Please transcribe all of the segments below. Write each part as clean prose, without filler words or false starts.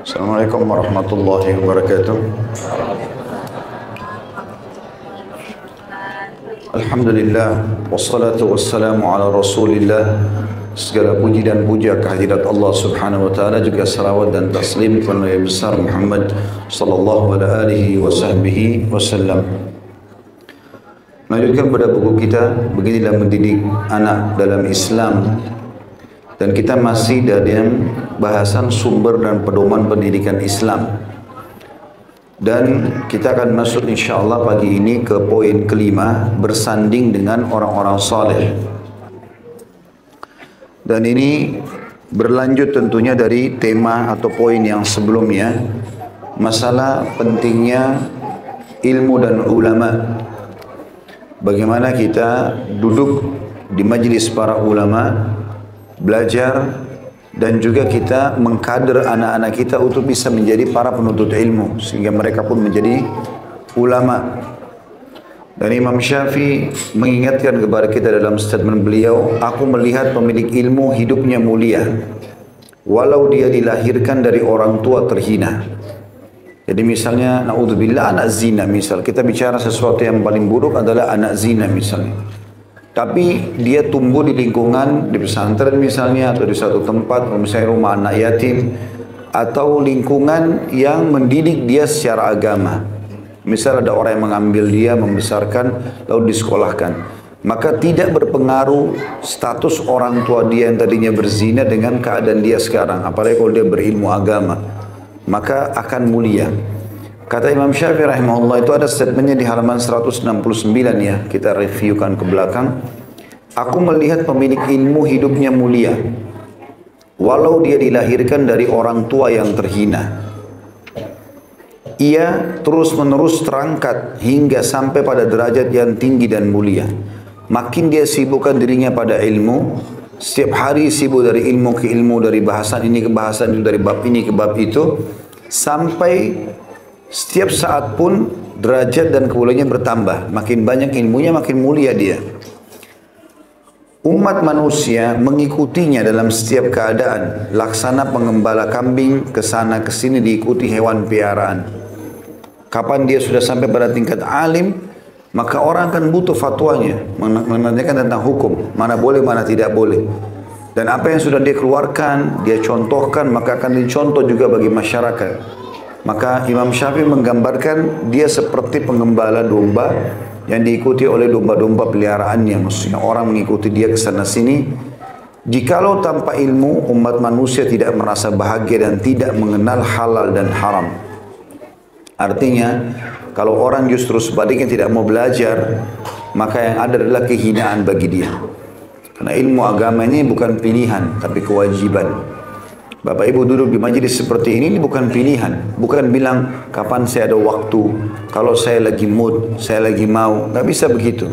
Assalamualaikum warahmatullahi wabarakatuh. Alhamdulillah, wassalatu wassalamu ala rasulillah. Segala puji dan puja kehadirat Allah subhanahu wa ta'ala, juga salawat dan taslim kepada Nabi besar Muhammad sallallahu alaihi wasallam. Melanjutkan pada buku kita, Beginilah Mendidik Anak dalam Islam. Dan kita masih dalam bahasan sumber dan pedoman pendidikan Islam. Dan kita akan masuk insyaAllah pagi ini ke poin kelima, bersanding dengan orang-orang saleh. Dan ini berlanjut tentunya dari tema atau poin yang sebelumnya, masalah pentingnya ilmu dan ulama. Bagaimana kita duduk di majlis para ulama, belajar, dan juga kita mengkader anak-anak kita untuk bisa menjadi para penuntut ilmu, sehingga mereka pun menjadi ulama. Dan Imam Syafi'i mengingatkan kepada kita dalam statement beliau, aku melihat pemilik ilmu hidupnya mulia, walau dia dilahirkan dari orang tua terhina. Jadi misalnya, na'udzubillah, anak zina misal, kita bicara sesuatu yang paling buruk adalah anak zina misalnya. Tapi dia tumbuh di lingkungan, di pesantren misalnya, atau di satu tempat, misalnya rumah anak yatim, atau lingkungan yang mendidik dia secara agama. Misal ada orang yang mengambil dia, membesarkan, lalu disekolahkan. Maka tidak berpengaruh status orang tua dia yang tadinya berzina dengan keadaan dia sekarang. Apalagi kalau dia berilmu agama, maka akan mulia. Kata Imam Syafi'i rahimahullah, itu ada statementnya di halaman 169 ya, kita reviewkan ke belakang. Aku melihat pemilik ilmu hidupnya mulia, walau dia dilahirkan dari orang tua yang terhina. Ia terus menerus terangkat hingga sampai pada derajat yang tinggi dan mulia. Makin dia sibukkan dirinya pada ilmu, setiap hari sibuk dari ilmu ke ilmu, dari bahasan ini ke bahasan itu, dari bab ini ke bab itu, sampai setiap saat pun derajat dan kemuliaannya bertambah. Makin banyak ilmunya, makin mulia dia. Umat manusia mengikutinya dalam setiap keadaan. Laksana pengembala kambing kesana kesini diikuti hewan piaraan. Kapan dia sudah sampai pada tingkat alim, maka orang akan butuh fatwanya, menanyakan tentang hukum, mana boleh, mana tidak boleh. Dan apa yang sudah dia keluarkan, dia contohkan, maka akan dicontoh juga bagi masyarakat. Maka Imam Syafi'i menggambarkan dia seperti penggembala domba yang diikuti oleh domba-domba peliharaannya. Maksudnya orang mengikuti dia ke sana sini. Jikalau tanpa ilmu, umat manusia tidak merasa bahagia dan tidak mengenal halal dan haram. Artinya, kalau orang justru sebaliknya tidak mau belajar, maka yang ada adalah kehinaan bagi dia. Karena ilmu agama ini bukan pilihan, tapi kewajiban. Bapak Ibu duduk di majelis seperti ini bukan pilihan. Bukan bilang kapan saya ada waktu, kalau saya lagi mood, saya lagi mau. Nggak bisa begitu.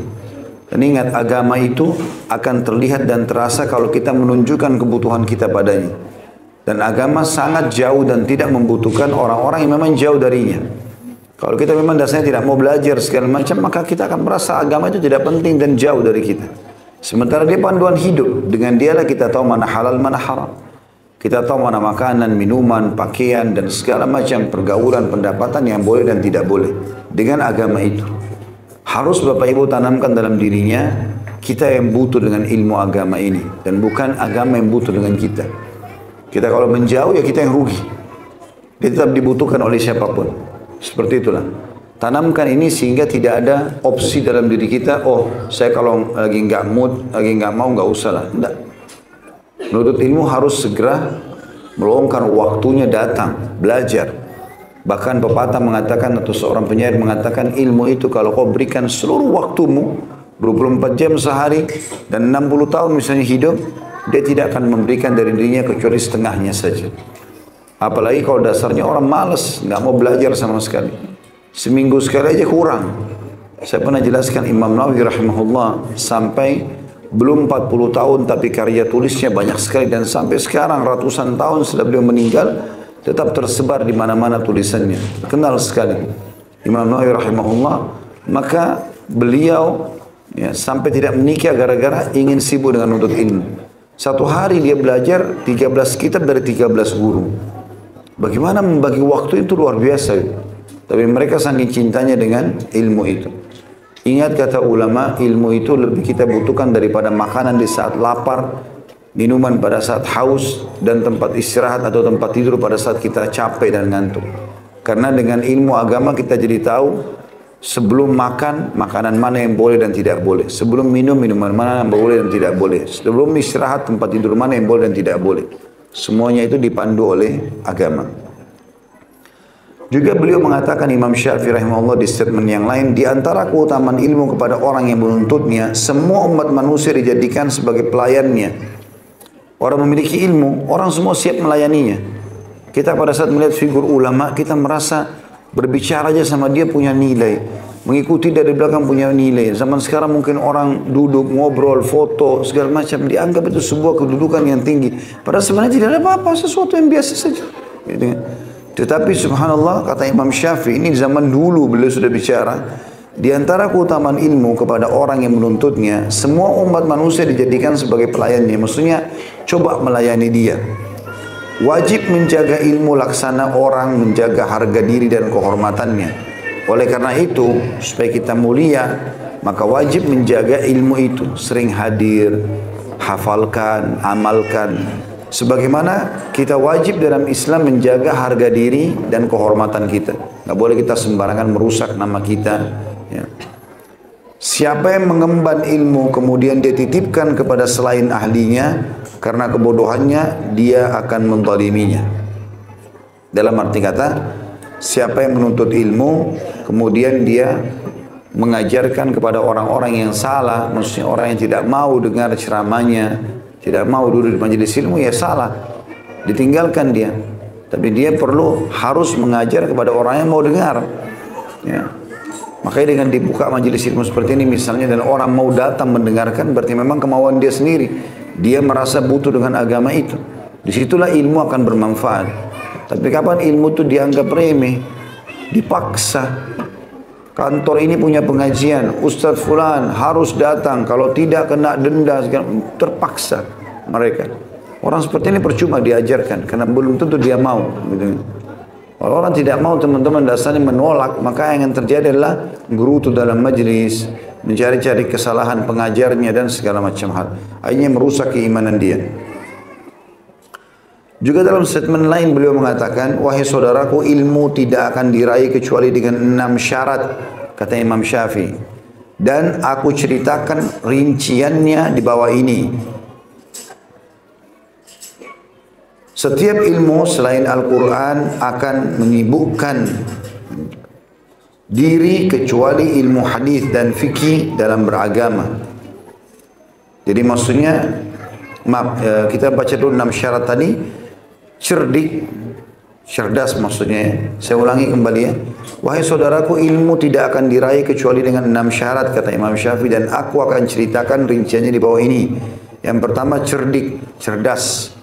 Dan ingat, agama itu akan terlihat dan terasa kalau kita menunjukkan kebutuhan kita padanya. Dan agama sangat jauh dan tidak membutuhkan orang-orang yang memang jauh darinya. Kalau kita memang dasarnya tidak mau belajar segala macam, maka kita akan merasa agama itu tidak penting dan jauh dari kita. Sementara dia panduan hidup. Dengan dialah kita tahu mana halal, mana haram. Kita tahu mana makanan, minuman, pakaian, dan segala macam pergaulan, pendapatan yang boleh dan tidak boleh. Dengan agama itu. Harus Bapak Ibu tanamkan dalam dirinya, kita yang butuh dengan ilmu agama ini. Dan bukan agama yang butuh dengan kita. Kita kalau menjauh, ya kita yang rugi. Dia tetap dibutuhkan oleh siapapun. Seperti itulah. Tanamkan ini sehingga tidak ada opsi dalam diri kita, oh saya kalau lagi nggak mood, lagi nggak mau, nggak usah lah. Tidak. Menuntut ilmu harus segera meluangkan waktunya datang, belajar. Bahkan pepatah mengatakan atau seorang penyair mengatakan, ilmu itu kalau kau berikan seluruh waktumu, 24 jam sehari dan 60 tahun misalnya hidup, dia tidak akan memberikan dari dirinya kecuali setengahnya saja. Apalagi kalau dasarnya orang malas, nggak mau belajar sama sekali. Seminggu sekali aja kurang. Saya pernah jelaskan Imam Nawawi rahimahullah sampai belum 40 tahun tapi karya tulisnya banyak sekali, dan sampai sekarang ratusan tahun setelah beliau meninggal tetap tersebar di mana-mana tulisannya. Kenal sekali Imam Nawawi rahimahullah. Maka beliau sampai tidak menikah gara-gara ingin sibuk dengan menuntut ilmu. Satu hari dia belajar 13 kitab dari 13 guru. Bagaimana membagi waktu itu luar biasa. Tapi mereka saking cintanya dengan ilmu itu. Ingat kata ulama, ilmu itu lebih kita butuhkan daripada makanan di saat lapar, minuman pada saat haus, dan tempat istirahat atau tempat tidur pada saat kita capek dan ngantuk. Karena dengan ilmu agama kita jadi tahu sebelum makan, makanan mana yang boleh dan tidak boleh. Sebelum minum, minuman mana yang boleh dan tidak boleh. Sebelum istirahat, tempat tidur mana yang boleh dan tidak boleh. Semuanya itu dipandu oleh agama. Juga beliau mengatakan, Imam Syafi'i rahimahullah di statement yang lain, di antara keutamaan ilmu kepada orang yang menuntutnya, semua umat manusia dijadikan sebagai pelayannya. Orang memiliki ilmu, orang semua siap melayaninya. Kita pada saat melihat figur ulama, kita merasa berbicara aja sama dia punya nilai. Mengikuti dari belakang punya nilai. Zaman sekarang mungkin orang duduk, ngobrol, foto, segala macam. Dianggap itu sebuah kedudukan yang tinggi. Padahal sebenarnya tidak ada apa-apa, sesuatu yang biasa saja. Gitu. Tetapi subhanallah, kata Imam Syafi'i, ini zaman dulu beliau sudah bicara. Di antara keutamaan ilmu kepada orang yang menuntutnya, semua umat manusia dijadikan sebagai pelayannya. Maksudnya, coba melayani dia. Wajib menjaga ilmu laksana orang, menjaga harga diri dan kehormatannya. Oleh karena itu, supaya kita mulia, maka wajib menjaga ilmu itu. Sering hadir, hafalkan, amalkan. Sebagaimana kita wajib dalam Islam menjaga harga diri dan kehormatan kita. Nggak boleh kita sembarangan merusak nama kita. Ya. Siapa yang mengemban ilmu kemudian dia titipkan kepada selain ahlinya, karena kebodohannya dia akan menzaliminya. Dalam arti kata, siapa yang menuntut ilmu kemudian dia mengajarkan kepada orang-orang yang salah, maksudnya orang yang tidak mau dengar ceramahnya, tidak mau duduk di majelis ilmu, ya salah, ditinggalkan dia. Tapi dia harus mengajar kepada orang yang mau dengar. Ya. Makanya dengan dibuka majelis ilmu seperti ini misalnya, dan orang mau datang mendengarkan, berarti memang kemauan dia sendiri. Dia merasa butuh dengan agama itu. Disitulah ilmu akan bermanfaat. Tapi kapan ilmu itu dianggap remeh, dipaksa. Kantor ini punya pengajian, Ustadz Fulan harus datang, kalau tidak kena denda, terpaksa mereka. Orang seperti ini percuma diajarkan, karena belum tentu dia mau. Gitu. Kalau orang tidak mau, teman-teman dasarnya menolak, maka yang terjadi adalah guru itu dalam majlis mencari-cari kesalahan pengajarnya dan segala macam hal. Akhirnya merusak keimanan dia. Juga dalam statement lain beliau mengatakan, wahai saudaraku, ilmu tidak akan diraih kecuali dengan 6 syarat, kata Imam Syafi'i. Dan aku ceritakan rinciannya di bawah ini. Setiap ilmu selain Al-Quran akan menyibukkan diri kecuali ilmu hadis dan fikih dalam beragama. Jadi maksudnya, kita baca dulu 6 syarat tadi. Cerdik, cerdas maksudnya. Saya ulangi kembali ya. Wahai saudaraku, ilmu tidak akan diraih kecuali dengan 6 syarat, kata Imam Syafi'i, dan aku akan ceritakan rinciannya di bawah ini. Yang pertama, cerdik, cerdas.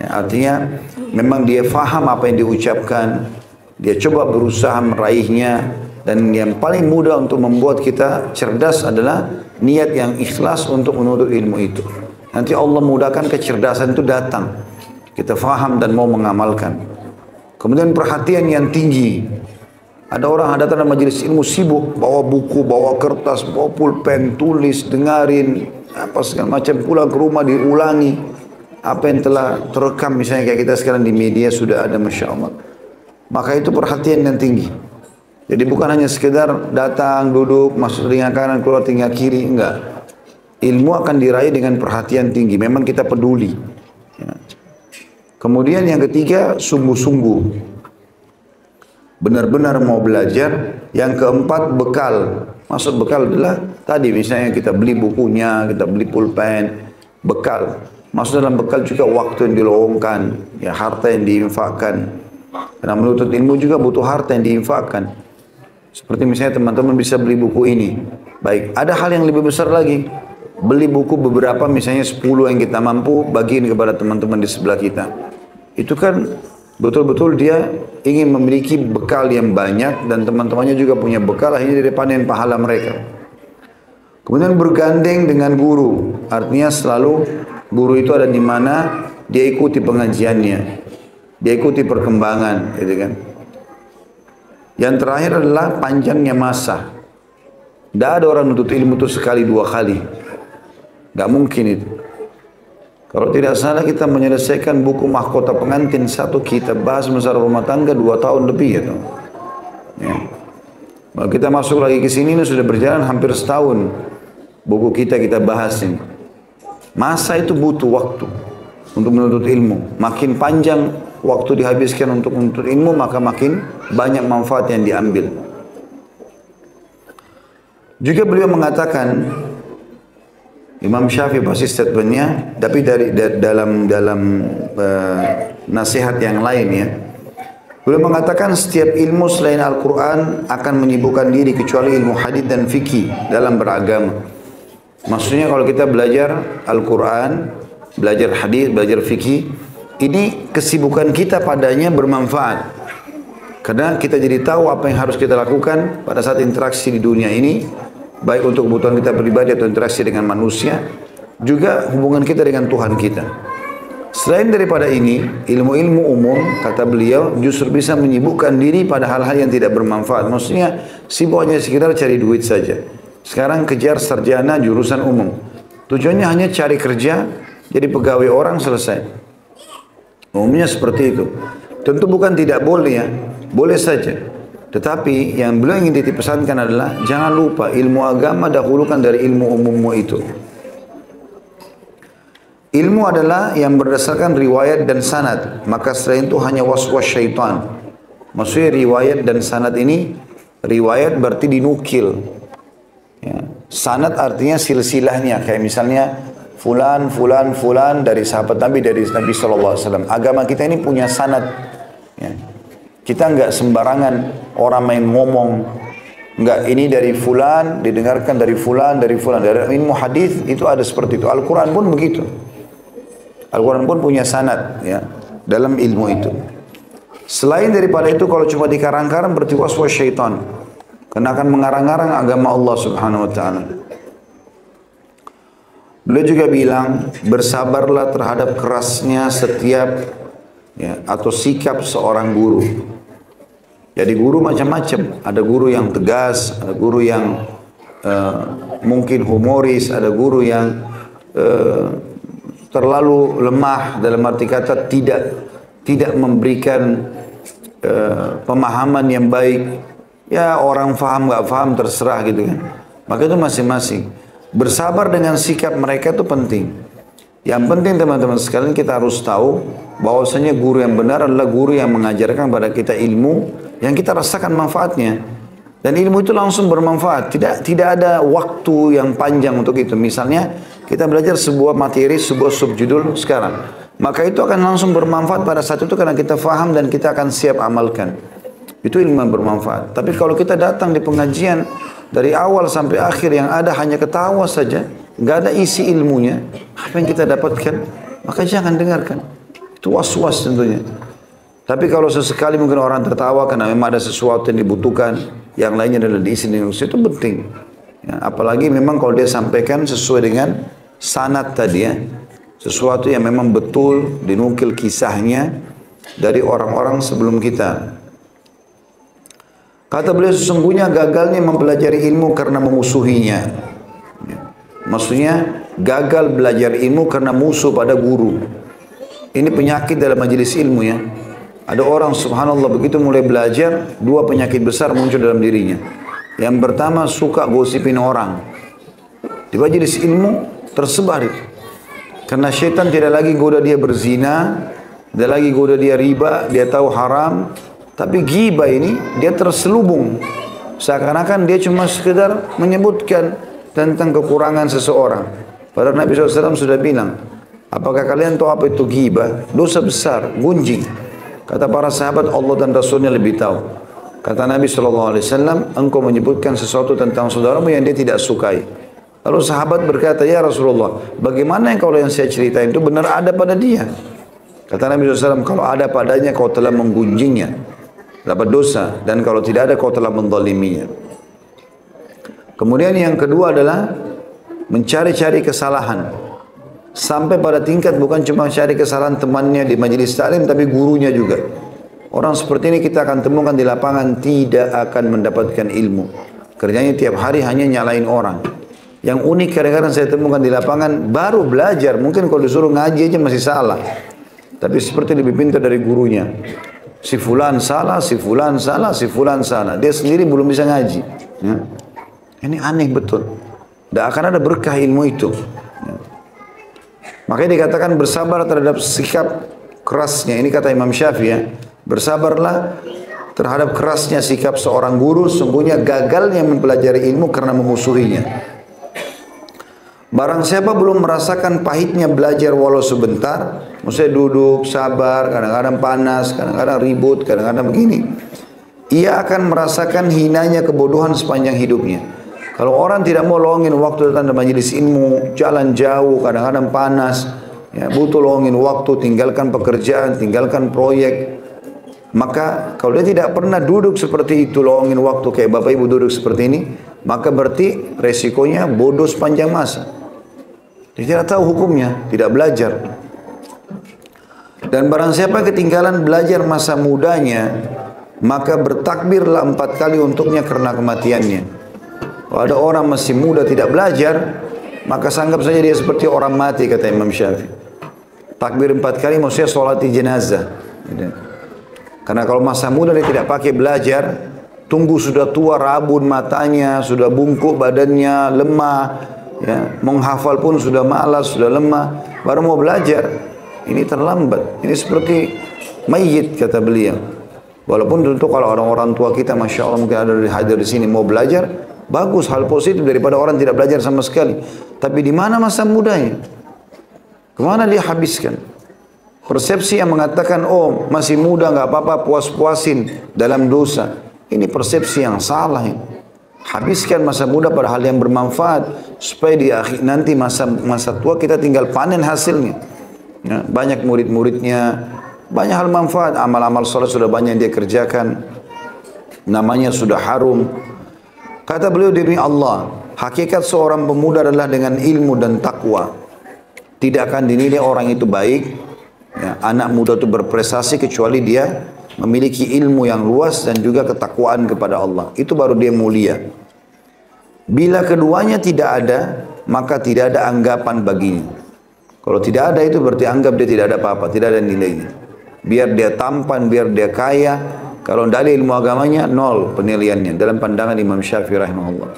Ya, artinya memang dia faham apa yang diucapkan, dia coba berusaha meraihnya, dan yang paling mudah untuk membuat kita cerdas adalah niat yang ikhlas untuk menuntut ilmu itu. Nanti Allah mudahkan kecerdasan itu datang. Kita faham dan mau mengamalkan. Kemudian perhatian yang tinggi. Ada orang datang dalam majelis ilmu sibuk, bawa buku, bawa kertas, bawa pulpen, tulis, dengarin, apa segala macam, pulang ke rumah diulangi. Apa yang telah terekam, misalnya kayak kita sekarang di media sudah ada, Masya Allah. Maka itu perhatian yang tinggi. Jadi bukan hanya sekedar datang, duduk, masuk telinga kanan, keluar telinga kiri, enggak. Ilmu akan diraih dengan perhatian tinggi, memang kita peduli. Ya. Kemudian yang ketiga, sungguh-sungguh. Benar-benar mau belajar. Yang keempat, bekal. Maksud bekal adalah tadi misalnya kita beli bukunya, kita beli pulpen, bekal. Maksud dalam bekal juga waktu yang diluangkan, ya harta yang diinfakkan. Karena menuntut ilmu juga butuh harta yang diinfakkan. Seperti misalnya teman-teman bisa beli buku ini. Baik, ada hal yang lebih besar lagi. Beli buku beberapa, misalnya 10 yang kita mampu, bagiin kepada teman-teman di sebelah kita. Itu kan betul-betul dia ingin memiliki bekal yang banyak, dan teman-temannya juga punya bekal, akhirnya dia panen pahala mereka. Kemudian bergandeng dengan guru, artinya selalu Guru itu ada di mana dia ikuti pengajiannya, dia ikuti perkembangan, gitu kan. Yang terakhir adalah panjangnya masa. Tidak ada orang menuntut ilmu itu sekali dua kali, nggak mungkin itu. Kalau tidak salah kita menyelesaikan buku Mahkota Pengantin satu, kita bahas masalah rumah tangga 2 tahun lebih ya. Ya. Kalau kita masuk lagi ke sini ini sudah berjalan hampir setahun. Buku kita bahas ini. Masa itu butuh waktu untuk menuntut ilmu. Makin panjang waktu dihabiskan untuk menuntut ilmu, maka makin banyak manfaat yang diambil. Juga beliau mengatakan, Imam Syafi'i pasti statementnya, tapi dalam nasihat yang lain ya. Beliau mengatakan setiap ilmu selain Al-Quran akan menyibukkan diri kecuali ilmu hadis dan fikih dalam beragama. Maksudnya kalau kita belajar Al-Quran, belajar hadis, belajar fikih, ini kesibukan kita padanya bermanfaat. Karena kita jadi tahu apa yang harus kita lakukan pada saat interaksi di dunia ini, baik untuk kebutuhan kita pribadi atau interaksi dengan manusia, juga hubungan kita dengan Tuhan kita. Selain daripada ini, ilmu-ilmu umum, kata beliau, justru bisa menyibukkan diri pada hal-hal yang tidak bermanfaat. Maksudnya, sibuk hanya sekedar cari duit saja. Sekarang kejar sarjana jurusan umum. Tujuannya hanya cari kerja, jadi pegawai orang, selesai. Umumnya seperti itu. Tentu bukan tidak boleh ya, boleh saja. Tetapi yang beliau ingin dipesankan adalah jangan lupa ilmu agama dahulukan dari ilmu umummu itu. Ilmu adalah yang berdasarkan riwayat dan sanad, maka selain itu hanya was-was syaitan. Maksudnya riwayat dan sanad ini, riwayat berarti dinukil. Ya. Sanad artinya silsilahnya, kayak misalnya fulan dari sahabat Nabi, dari Nabi SAW. Agama kita ini punya sanad. Ya. Kita enggak sembarangan orang main ngomong. Enggak, ini dari fulan, didengarkan dari fulan. Dari ilmu hadis itu ada seperti itu. Al-Quran pun begitu. Al-Quran pun punya sanad ya, dalam ilmu itu. Selain daripada itu, kalau cuma dikarang-karang berarti waswas syaitan. Karena akan mengarang-arang agama Allah Subhanahu wa ta'ala. Beliau juga bilang, bersabarlah terhadap kerasnya setiap ya, atau sikap seorang guru. Jadi guru macam-macam. Ada guru yang tegas, ada guru yang mungkin humoris, ada guru yang terlalu lemah, dalam arti kata tidak memberikan pemahaman yang baik. Ya orang faham nggak faham terserah gitu kan. Maka itu masing-masing. Bersabar dengan sikap mereka itu penting. Yang penting teman-teman sekalian, kita harus tahu bahwasanya guru yang benar adalah guru yang mengajarkan pada kita ilmu yang kita rasakan manfaatnya. Dan ilmu itu langsung bermanfaat. Tidak ada waktu yang panjang untuk itu. Misalnya kita belajar sebuah materi, sebuah subjudul sekarang. Maka itu akan langsung bermanfaat pada saat itu karena kita faham dan kita akan siap amalkan. Itu ilmu yang bermanfaat. Tapi kalau kita datang di pengajian dari awal sampai akhir yang ada hanya ketawa saja, nggak ada isi ilmunya, apa yang kita dapatkan? Maka jangan dengarkan. Itu was-was tentunya. Tapi kalau sesekali mungkin orang tertawa karena memang ada sesuatu yang dibutuhkan, yang lainnya adalah diisi dengan itu penting. Ya, apalagi memang kalau dia sampaikan sesuai dengan sanad tadi ya, sesuatu yang memang betul dinukil kisahnya dari orang-orang sebelum kita. Kata beliau, sesungguhnya gagalnya mempelajari ilmu karena memusuhinya. Maksudnya gagal belajar ilmu karena musuh pada guru. Ini penyakit dalam majelis ilmu ya. Ada orang subhanallah begitu mulai belajar, 2 penyakit besar muncul dalam dirinya. Yang pertama, suka gosipin orang. Di majelis ilmu tersebar itu. Karena syaitan tidak lagi goda dia berzina, tidak lagi goda dia riba, dia tahu haram. Tapi ghibah ini dia terselubung. Seakan-akan dia cuma sekedar menyebutkan tentang kekurangan seseorang. Padahal Nabi SAW sudah bilang, apakah kalian tahu apa itu ghibah? Dosa besar, gunjing. Kata para sahabat, Allah dan Rasulnya lebih tahu. Kata Nabi SAW, engkau menyebutkan sesuatu tentang saudaramu yang dia tidak sukai. Lalu sahabat berkata, ya Rasulullah, bagaimana kalau yang saya ceritain itu benar ada pada dia? Kata Nabi SAW, kalau ada padanya kau telah menggunjingnya, dapat dosa, dan kalau tidak ada kau telah menzaliminya. Kemudian yang kedua adalah mencari-cari kesalahan. Sampai pada tingkat bukan cuma cari kesalahan temannya di majelis taklim, tapi gurunya juga. Orang seperti ini kita akan temukan di lapangan tidak akan mendapatkan ilmu. Kerjanya tiap hari hanya nyalain orang. Yang unik kadang-kadang saya temukan di lapangan baru belajar, mungkin kalau disuruh ngaji aja masih salah. Tapi seperti lebih pintar dari gurunya. Si fulan salah, si fulan salah, si fulan salah. Dia sendiri belum bisa ngaji. Ya. Ini aneh betul. Tidak akan ada berkah ilmu itu. Ya. Makanya dikatakan bersabar terhadap sikap kerasnya. Ini kata Imam Syafi'i ya. Bersabarlah terhadap kerasnya sikap seorang guru. Sungguhnya gagalnya mempelajari ilmu karena memusuhinya. Barang siapa belum merasakan pahitnya belajar walau sebentar, maksudnya duduk, sabar, kadang-kadang panas, kadang-kadang ribut, kadang-kadang begini, ia akan merasakan hinanya kebodohan sepanjang hidupnya. Kalau orang tidak mau luangin waktu datang ke majelis ilmu, jalan jauh, kadang-kadang panas, ya, butuh luangin waktu, tinggalkan pekerjaan, tinggalkan proyek, maka kalau dia tidak pernah duduk seperti itu, luangin waktu kayak Bapak Ibu duduk seperti ini, maka berarti resikonya bodoh sepanjang masa. Dia tidak tahu hukumnya, tidak belajar. Dan barang siapa ketinggalan belajar masa mudanya, maka bertakbirlah 4 kali untuknya karena kematiannya. Kalau ada orang masih muda tidak belajar, maka sanggap saja dia seperti orang mati, kata Imam Syafi'i. Takbir 4 kali maksudnya sholati jenazah. Karena kalau masa muda dia tidak pakai belajar, tunggu sudah tua, rabun matanya, sudah bungkuk badannya, lemah, ya, menghafal pun sudah malas, sudah lemah, baru mau belajar. Ini terlambat. Ini seperti mayit, kata beliau. Walaupun tentu kalau orang-orang tua kita, Masya Allah mungkin ada hadir di sini mau belajar, bagus, hal positif daripada orang tidak belajar sama sekali. Tapi di mana masa mudanya? Kemana dia habiskan? Persepsi yang mengatakan, oh masih muda nggak apa-apa, puas-puasin dalam dosa. Ini persepsi yang salah. Habiskan masa muda pada hal yang bermanfaat supaya di akhir nanti masa tua kita tinggal panen hasilnya. Ya, banyak murid-muridnya, banyak hal manfaat, amal-amal salat sudah banyak yang dia kerjakan, namanya sudah harum. Kata beliau, demi Allah, hakikat seorang pemuda adalah dengan ilmu dan takwa. Tidak akan dinilai orang itu baik, ya, anak muda itu berprestasi kecuali dia memiliki ilmu yang luas dan juga ketakwaan kepada Allah. Itu baru dia mulia. Bila keduanya tidak ada, maka tidak ada anggapan baginya. Kalau tidak ada itu berarti anggap dia tidak ada apa-apa, tidak ada nilainya. Biar dia tampan, biar dia kaya, kalau tidak ada ilmu agamanya, nol penilaiannya dalam pandangan Imam Syafi'i rahimahullah.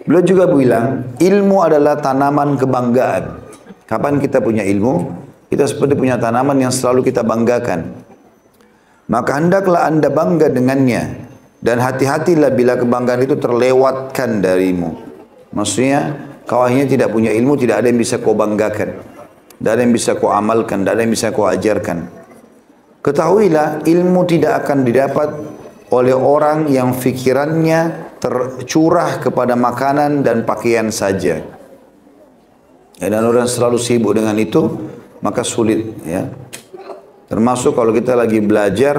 Beliau juga bilang, ilmu adalah tanaman kebanggaan. Kapan kita punya ilmu? Kita seperti punya tanaman yang selalu kita banggakan. Maka hendaklah Anda bangga dengannya. Dan hati-hatilah bila kebanggaan itu terlewatkan darimu. Maksudnya, kau akhirnya tidak punya ilmu, tidak ada yang bisa kau banggakan. Tidak ada yang bisa kau amalkan, tidak ada yang bisa kau ajarkan. Ketahuilah, ilmu tidak akan didapat oleh orang yang fikirannya tercurah kepada makanan dan pakaian saja. Dan orang selalu sibuk dengan itu, maka sulit, ya. Termasuk kalau kita lagi belajar,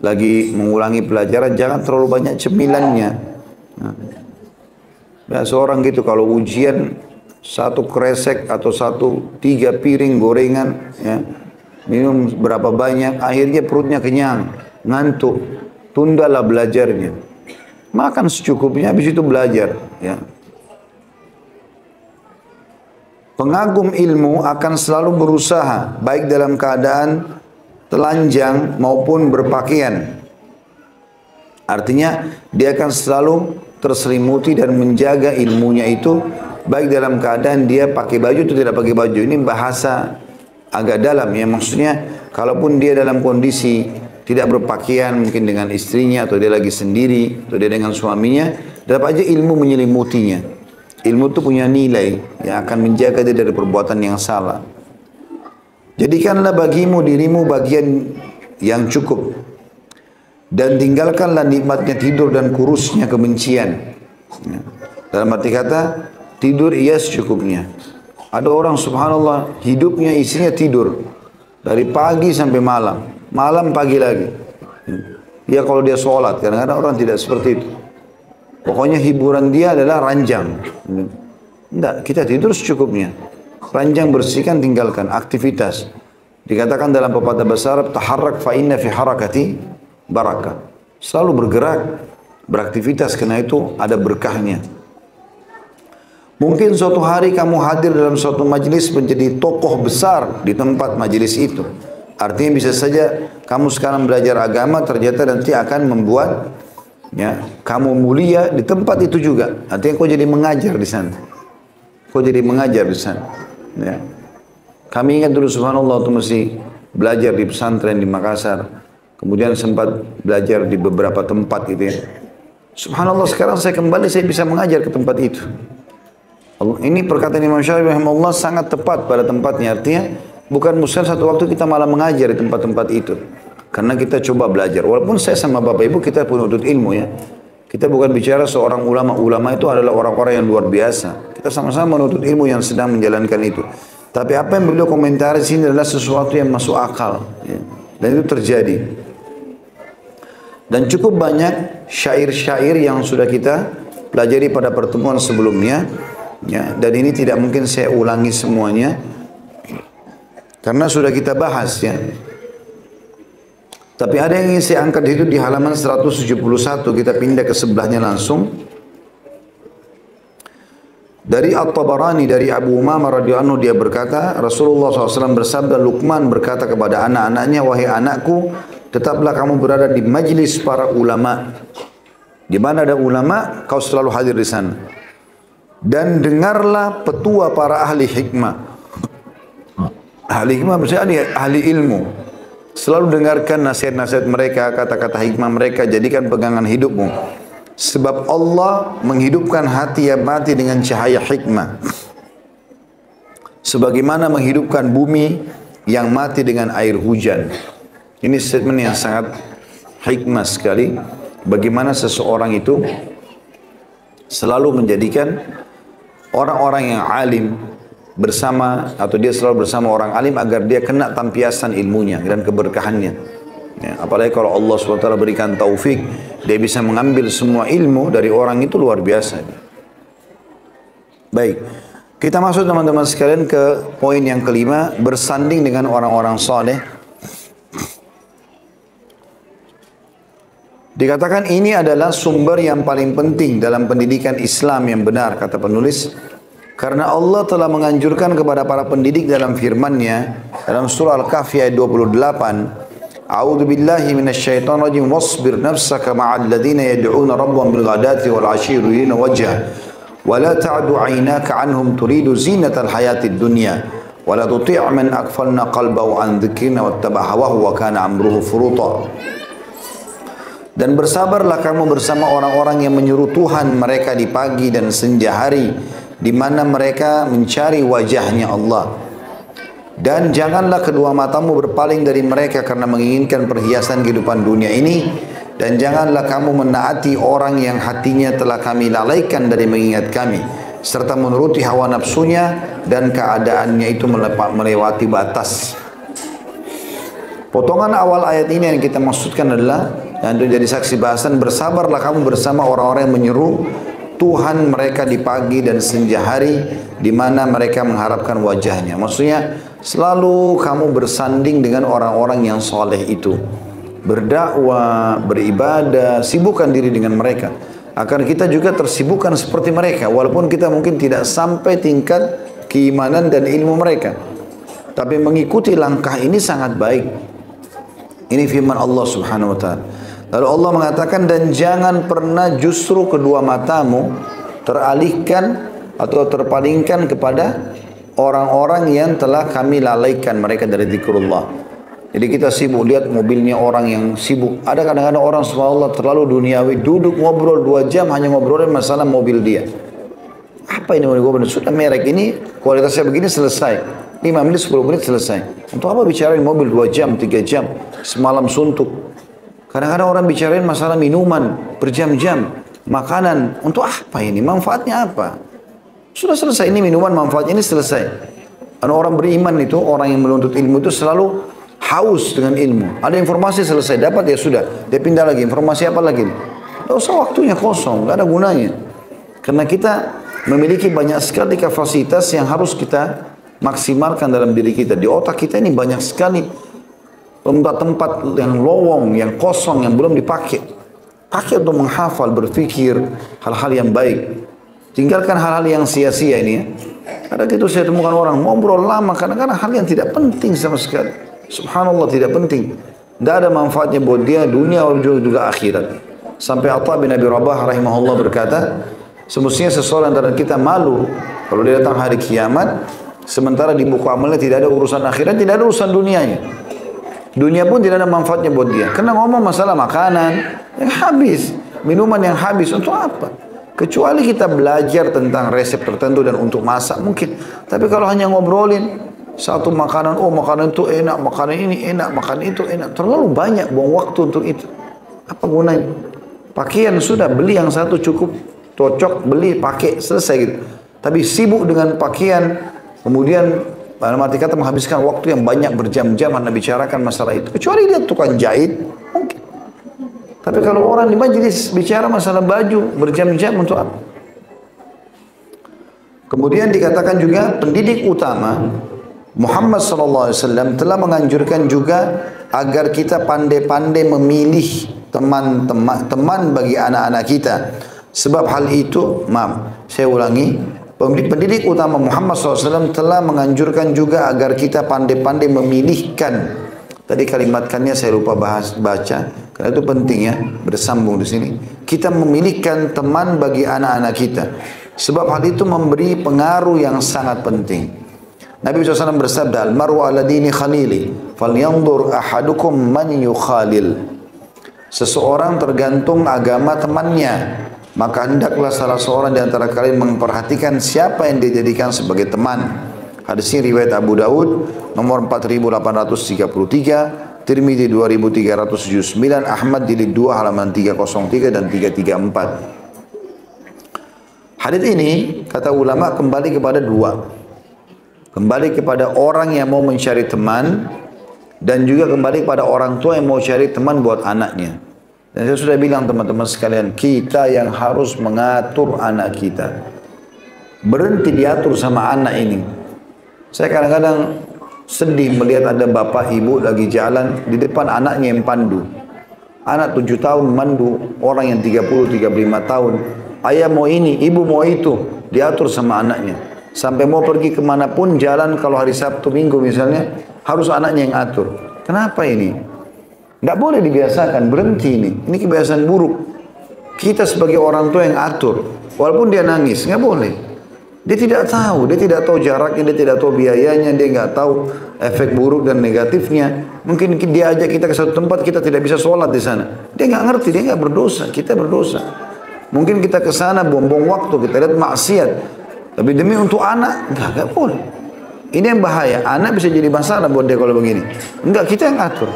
lagi mengulangi pelajaran, jangan terlalu banyak cemilannya. Nah, seorang gitu kalau ujian 1 kresek atau 3 piring gorengan, ya, minum berapa banyak, akhirnya perutnya kenyang, ngantuk, tundalah belajarnya. Makan secukupnya, habis itu belajar, ya. Pengagum ilmu akan selalu berusaha, baik dalam keadaan telanjang maupun berpakaian. Artinya, dia akan selalu terselimuti dan menjaga ilmunya itu, baik dalam keadaan dia pakai baju atau tidak pakai baju. Ini bahasa agak dalam, ya. Maksudnya, kalaupun dia dalam kondisi tidak berpakaian, mungkin dengan istrinya, atau dia lagi sendiri, atau dia dengan suaminya, tetap aja ilmu menyelimutinya. Ilmu itu punya nilai yang akan menjaga dia dari perbuatan yang salah. Jadikanlah bagimu dirimu bagian yang cukup. Dan tinggalkanlah nikmatnya tidur dan kurusnya kebencian. Dalam arti kata, tidur ia secukupnya. Ada orang subhanallah hidupnya isinya tidur. Dari pagi sampai malam. Malam pagi lagi. Ya kalau dia sholat, kadang-kadang orang tidak seperti itu. Pokoknya hiburan dia adalah ranjang. Enggak, kita tidur secukupnya. Ranjang bersihkan, tinggalkan. Aktivitas. Dikatakan dalam pepatah bahasa Arab, taharrak fa inna fi harakati barakah. Selalu bergerak, beraktivitas, karena itu ada berkahnya. Mungkin suatu hari kamu hadir dalam suatu majelis menjadi tokoh besar di tempat majelis itu. Artinya bisa saja kamu sekarang belajar agama, ternyata nanti akan membuat kamu mulia di tempat itu juga. Artinya kau jadi mengajar di sana. Kau jadi mengajar di sana. Ya. Kami ingat dulu subhanallah waktu masih belajar di pesantren di Makassar. Kemudian sempat belajar di beberapa tempat gitu ya. Subhanallah sekarang saya kembali saya bisa mengajar ke tempat itu. Ini perkataan Imam Syafi'i rahimahullah sangat tepat pada tempatnya. Artinya bukan mustahil satu waktu kita malah mengajar di tempat-tempat itu. Karena kita coba belajar. Walaupun saya sama Bapak Ibu kita penuntut ilmu ya. Kita bukan bicara seorang ulama. Ulama itu adalah orang-orang yang luar biasa. Kita sama-sama menuntut ilmu yang sedang menjalankan itu. Tapi apa yang beliau komentari di sini adalah sesuatu yang masuk akal. Ya. Dan itu terjadi. Dan cukup banyak syair-syair yang sudah kita pelajari pada pertemuan sebelumnya. Ya. Dan ini tidak mungkin saya ulangi semuanya. Karena sudah kita bahas ya. Tapi ada yang ingin saya angkat itu di halaman 171. Kita pindah ke sebelahnya langsung. Dari At-Tabarani, dari Abu Umamah radhiyallahu anhu dia berkata, Rasulullah SAW bersabda, Luqman berkata kepada anak-anaknya, wahai anakku, tetaplah kamu berada di majlis para ulama. Di mana ada ulama, kau selalu hadir di sana. Dan dengarlah petua para ahli hikmah. Ahli hikmah maksudnya ahli ilmu. Selalu dengarkan nasihat-nasihat mereka, kata-kata hikmah mereka, jadikan pegangan hidupmu. Sebab Allah menghidupkan hati yang mati dengan cahaya hikmah. Sebagaimana menghidupkan bumi yang mati dengan air hujan. Ini statement yang sangat hikmah sekali. Bagaimana seseorang itu selalu menjadikan orang-orang yang alim bersama, atau dia selalu bersama orang alim agar dia kena tampiasan ilmunya dan keberkahannya. Ya, apalagi kalau Allah SWT berikan taufik, dia bisa mengambil semua ilmu dari orang itu, luar biasa. Baik, kita masuk teman-teman sekalian ke poin yang kelima, bersanding dengan orang-orang saleh. Dikatakan ini adalah sumber yang paling penting dalam pendidikan Islam yang benar, kata penulis. Karena Allah telah menganjurkan kepada para pendidik dalam firman-Nya dalam surah Al-Kahfi ayat 28, A'udzu billahi minasyaitonir rajim wasbir nafsaka ma'al ladzina yad'una rabbahum bil ghadati wal 'ashyi yuriduna wajha wa la ta'du 'ainaka 'anhum turidu zinatal hayatid dunya wa la tuti' man aghfalna qalbahu 'an dzikrina wattaba'a hawahu wa kana amruhu furuta. Dan bersabarlah kamu bersama orang-orang yang menyuruh Tuhan mereka di pagi dan senja hari, di mana mereka mencari wajahnya Allah. Dan janganlah kedua matamu berpaling dari mereka karena menginginkan perhiasan kehidupan dunia ini. Dan janganlah kamu menaati orang yang hatinya telah kami lalaikan dari mengingat kami, serta menuruti hawa nafsunya dan keadaannya itu melewati batas. Potongan awal ayat ini yang kita maksudkan adalah, yang itu jadi saksi bahasan, bersabarlah kamu bersama orang-orang yang menyeru Tuhan mereka di pagi dan senja hari, di mana mereka mengharapkan wajahnya. Maksudnya selalu kamu bersanding dengan orang-orang yang soleh itu, berdakwah, beribadah, sibukkan diri dengan mereka. Akan kita juga tersibukkan seperti mereka, walaupun kita mungkin tidak sampai tingkat keimanan dan ilmu mereka, tapi mengikuti langkah ini sangat baik. Ini firman Allah Subhanahu wa ta'ala. Lalu Allah mengatakan, dan jangan pernah justru kedua matamu teralihkan atau terpalingkan kepada orang-orang yang telah kami lalaikan mereka dari zikrullah. Jadi kita sibuk lihat mobilnya orang yang sibuk. Ada kadang-kadang orang subhanallah terlalu duniawi, duduk ngobrol 2 jam hanya ngobrolin masalah mobil dia. Apa ini ngobrol? Sudah merek ini kualitasnya begini, selesai. 5 menit 10 menit selesai. Untuk apa bicarain mobil 2 jam 3 jam semalam suntuk? Kadang-kadang orang bicarain masalah minuman berjam-jam, makanan. Untuk apa ini? Manfaatnya apa? Sudah selesai, ini minuman manfaatnya ini selesai. Karena orang beriman itu, orang yang menuntut ilmu itu selalu haus dengan ilmu. Ada informasi selesai, dapat ya sudah. Dia pindah lagi, informasi apa lagi? Tidak usah waktunya kosong, tidak ada gunanya. Karena kita memiliki banyak sekali kapasitas yang harus kita maksimalkan dalam diri kita. Di otak kita ini banyak sekali tempat-tempat yang lowong, yang kosong, yang belum dipakai. Pakai untuk menghafal, berpikir hal-hal yang baik. Tinggalkan hal-hal yang sia-sia ini ya. Kadang itu saya temukan orang ngobrol lama kadang-kadang hal yang tidak penting sama sekali. Subhanallah, tidak penting. Tidak ada manfaatnya buat dia dunia juga akhirat. Sampai Atha bin Abi Rabah rahimahullah berkata, semestinya seseorang antara kita malu kalau dia datang hari kiamat, sementara di buku amalnya tidak ada urusan akhirat, tidak ada urusan dunianya. Dunia pun tidak ada manfaatnya buat dia. Karena ngomong masalah makanan yang habis, minuman yang habis, untuk apa? Kecuali kita belajar tentang resep tertentu dan untuk masak mungkin. Tapi kalau hanya ngobrolin satu makanan, oh makanan itu enak, makanan ini enak, makanan itu enak, terlalu banyak buang waktu untuk itu. Apa gunanya? Pakaian sudah, beli yang satu cukup, cocok, beli, pakai, selesai gitu. Tapi sibuk dengan pakaian, kemudian dalam arti kata menghabiskan waktu yang banyak berjam-jam Anda bicarakan masalah itu. Kecuali dia tukang jahit, mungkin. Tapi kalau orang di majelis bicara masalah baju berjam-jam untuk apa? Kemudian dikatakan juga pendidik utama Muhammad SAW telah menganjurkan juga agar kita pandai-pandai memilih teman bagi anak-anak kita. Sebab hal itu, maaf, saya ulangi, pendidik utama Muhammad SAW telah menganjurkan juga agar kita pandai-pandai memilihkan. Tadi kalimatkannya saya lupa baca, karena itu penting ya, bersambung di sini. Kita memilihkan teman bagi anak-anak kita. Sebab hal itu memberi pengaruh yang sangat penting. Nabi SAW bersabda, Al-mar'u ala dini khalili, falyanzur ahadukum man yukhalil. Seseorang tergantung agama temannya. Maka hendaklah salah seorang di antara kalian memperhatikan siapa yang dijadikan sebagai teman. Hadis ini riwayat Abu Daud nomor 4833, Tirmidzi 2379, Ahmad jilid 2 halaman 303 dan 334. Hadis ini kata ulama kembali kepada dua. Kembali kepada orang yang mau mencari teman dan juga kembali kepada orang tua yang mau cari teman buat anaknya. Dan saya sudah bilang teman-teman sekalian, kita yang harus mengatur anak kita. Berhenti diatur sama anak ini. Saya kadang-kadang sedih melihat ada bapak ibu lagi jalan di depan anaknya yang pandu. Anak 7 tahun mandu orang yang 30-35 tahun. Ayah mau ini, ibu mau itu. Diatur sama anaknya. Sampai mau pergi kemanapun jalan kalau hari Sabtu Minggu misalnya, harus anaknya yang atur. Kenapa ini? Tidak boleh dibiasakan, berhenti ini. Ini kebiasaan buruk. Kita sebagai orang tua yang atur. Walaupun dia nangis, nggak boleh. Dia tidak tahu jaraknya, dia tidak tahu biayanya, dia nggak tahu efek buruk dan negatifnya. Mungkin dia ajak kita ke satu tempat, kita tidak bisa sholat di sana. Dia nggak ngerti, dia nggak berdosa, kita berdosa. Mungkin kita ke sana buang-buang waktu, kita lihat maksiat. Tapi demi untuk anak, nggak boleh. Ini yang bahaya, anak bisa jadi masalah buat dia kalau begini. Enggak, kita yang atur.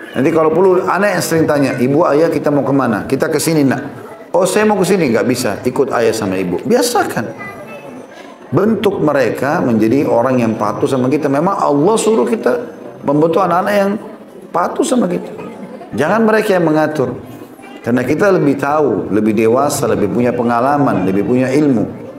Nanti kalau perlu anak yang sering tanya, ibu ayah kita mau kemana? Kita ke sini nak. Oh saya mau ke sini, nggak bisa. Ikut ayah sama ibu. Biasakan. Bentuk mereka menjadi orang yang patuh sama kita. Memang Allah suruh kita membentuk anak-anak yang patuh sama kita. Jangan mereka yang mengatur. Karena kita lebih tahu, lebih dewasa, lebih punya pengalaman, lebih punya ilmu.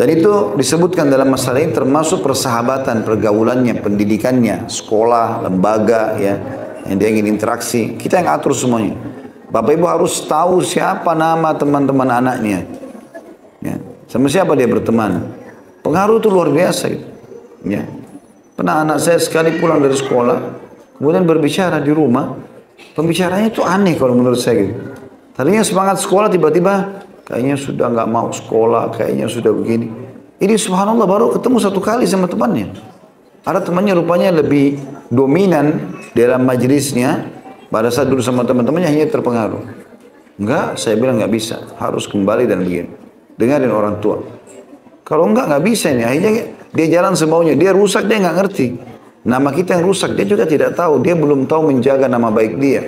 Dan itu disebutkan dalam masalah ini termasuk persahabatan, pergaulannya, pendidikannya, sekolah, lembaga, ya, yang dia ingin interaksi. Kita yang atur semuanya. Bapak Ibu harus tahu siapa nama teman-teman anaknya. Ya. Sama siapa dia berteman. Pengaruh itu luar biasa. Gitu. Ya. Pernah anak saya sekali pulang dari sekolah, kemudian berbicara di rumah, pembicaranya itu aneh kalau menurut saya. Gitu. Tadinya semangat sekolah, tiba-tiba kayaknya sudah nggak mau sekolah, kayaknya sudah begini. Ini subhanallah baru ketemu satu kali sama temannya. Ada temannya rupanya lebih dominan dalam majelisnya. Pada saat dulu sama teman-temannya hanya terpengaruh. Enggak, saya bilang nggak bisa, harus kembali dan begini. Dengarin orang tua. Kalau nggak bisa ini. Akhirnya dia jalan semaunya, dia rusak, dia nggak ngerti. Nama kita yang rusak, dia juga tidak tahu. Dia belum tahu menjaga nama baik dia.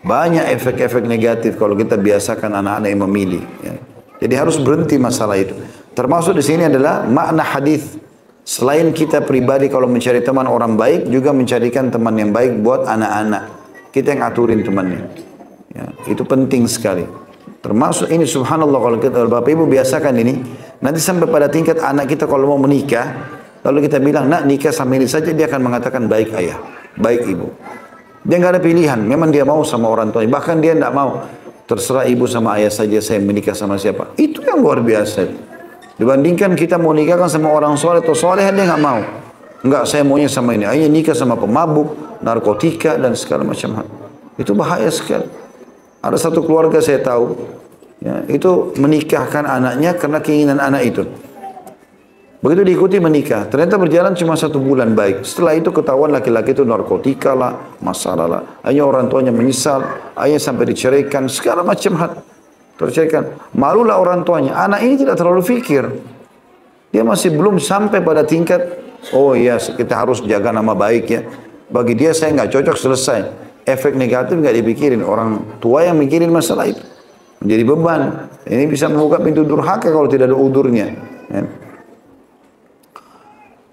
Banyak efek-efek negatif kalau kita biasakan anak-anak yang memilih. Ya. Jadi harus berhenti masalah itu. Termasuk di sini adalah makna hadis. Selain kita pribadi kalau mencari teman orang baik, juga mencarikan teman yang baik buat anak-anak. Kita yang aturin temannya. Ya, itu penting sekali. Termasuk ini subhanallah, kalau kita Bapak Ibu biasakan ini, nanti sampai pada tingkat anak kita kalau mau menikah, lalu kita bilang, nak nikah sama ini saja, dia akan mengatakan baik ayah, baik ibu. Dia nggak ada pilihan, memang dia mau sama orang tuanya, bahkan dia nggak mau, terserah ibu sama ayah saja, saya menikah sama siapa. Itu yang luar biasa. Dibandingkan kita mau nikahkan sama orang soleh atau soleh, dia nggak mau. Enggak, saya maunya sama ini. Ayah nikah sama pemabuk, narkotika, dan segala macam hal. Itu bahaya sekali. Ada satu keluarga saya tahu, ya, itu menikahkan anaknya karena keinginan anak itu. Begitu diikuti menikah, ternyata berjalan cuma 1 bulan baik. Setelah itu ketahuan laki-laki itu narkotika lah, masalah lah. Ayah orang tuanya menyesal, ayah sampai diceraikan, segala macam hal. Terceraikan. Malulah orang tuanya. Anak ini tidak terlalu fikir. Dia masih belum sampai pada tingkat, oh iya kita harus jaga nama baik ya. Bagi dia saya nggak cocok, selesai. Efek negatif nggak dipikirin. Orang tua yang mikirin masalah itu. Menjadi beban. Ini bisa membuka pintu durhaka kalau tidak ada udurnya. Ya.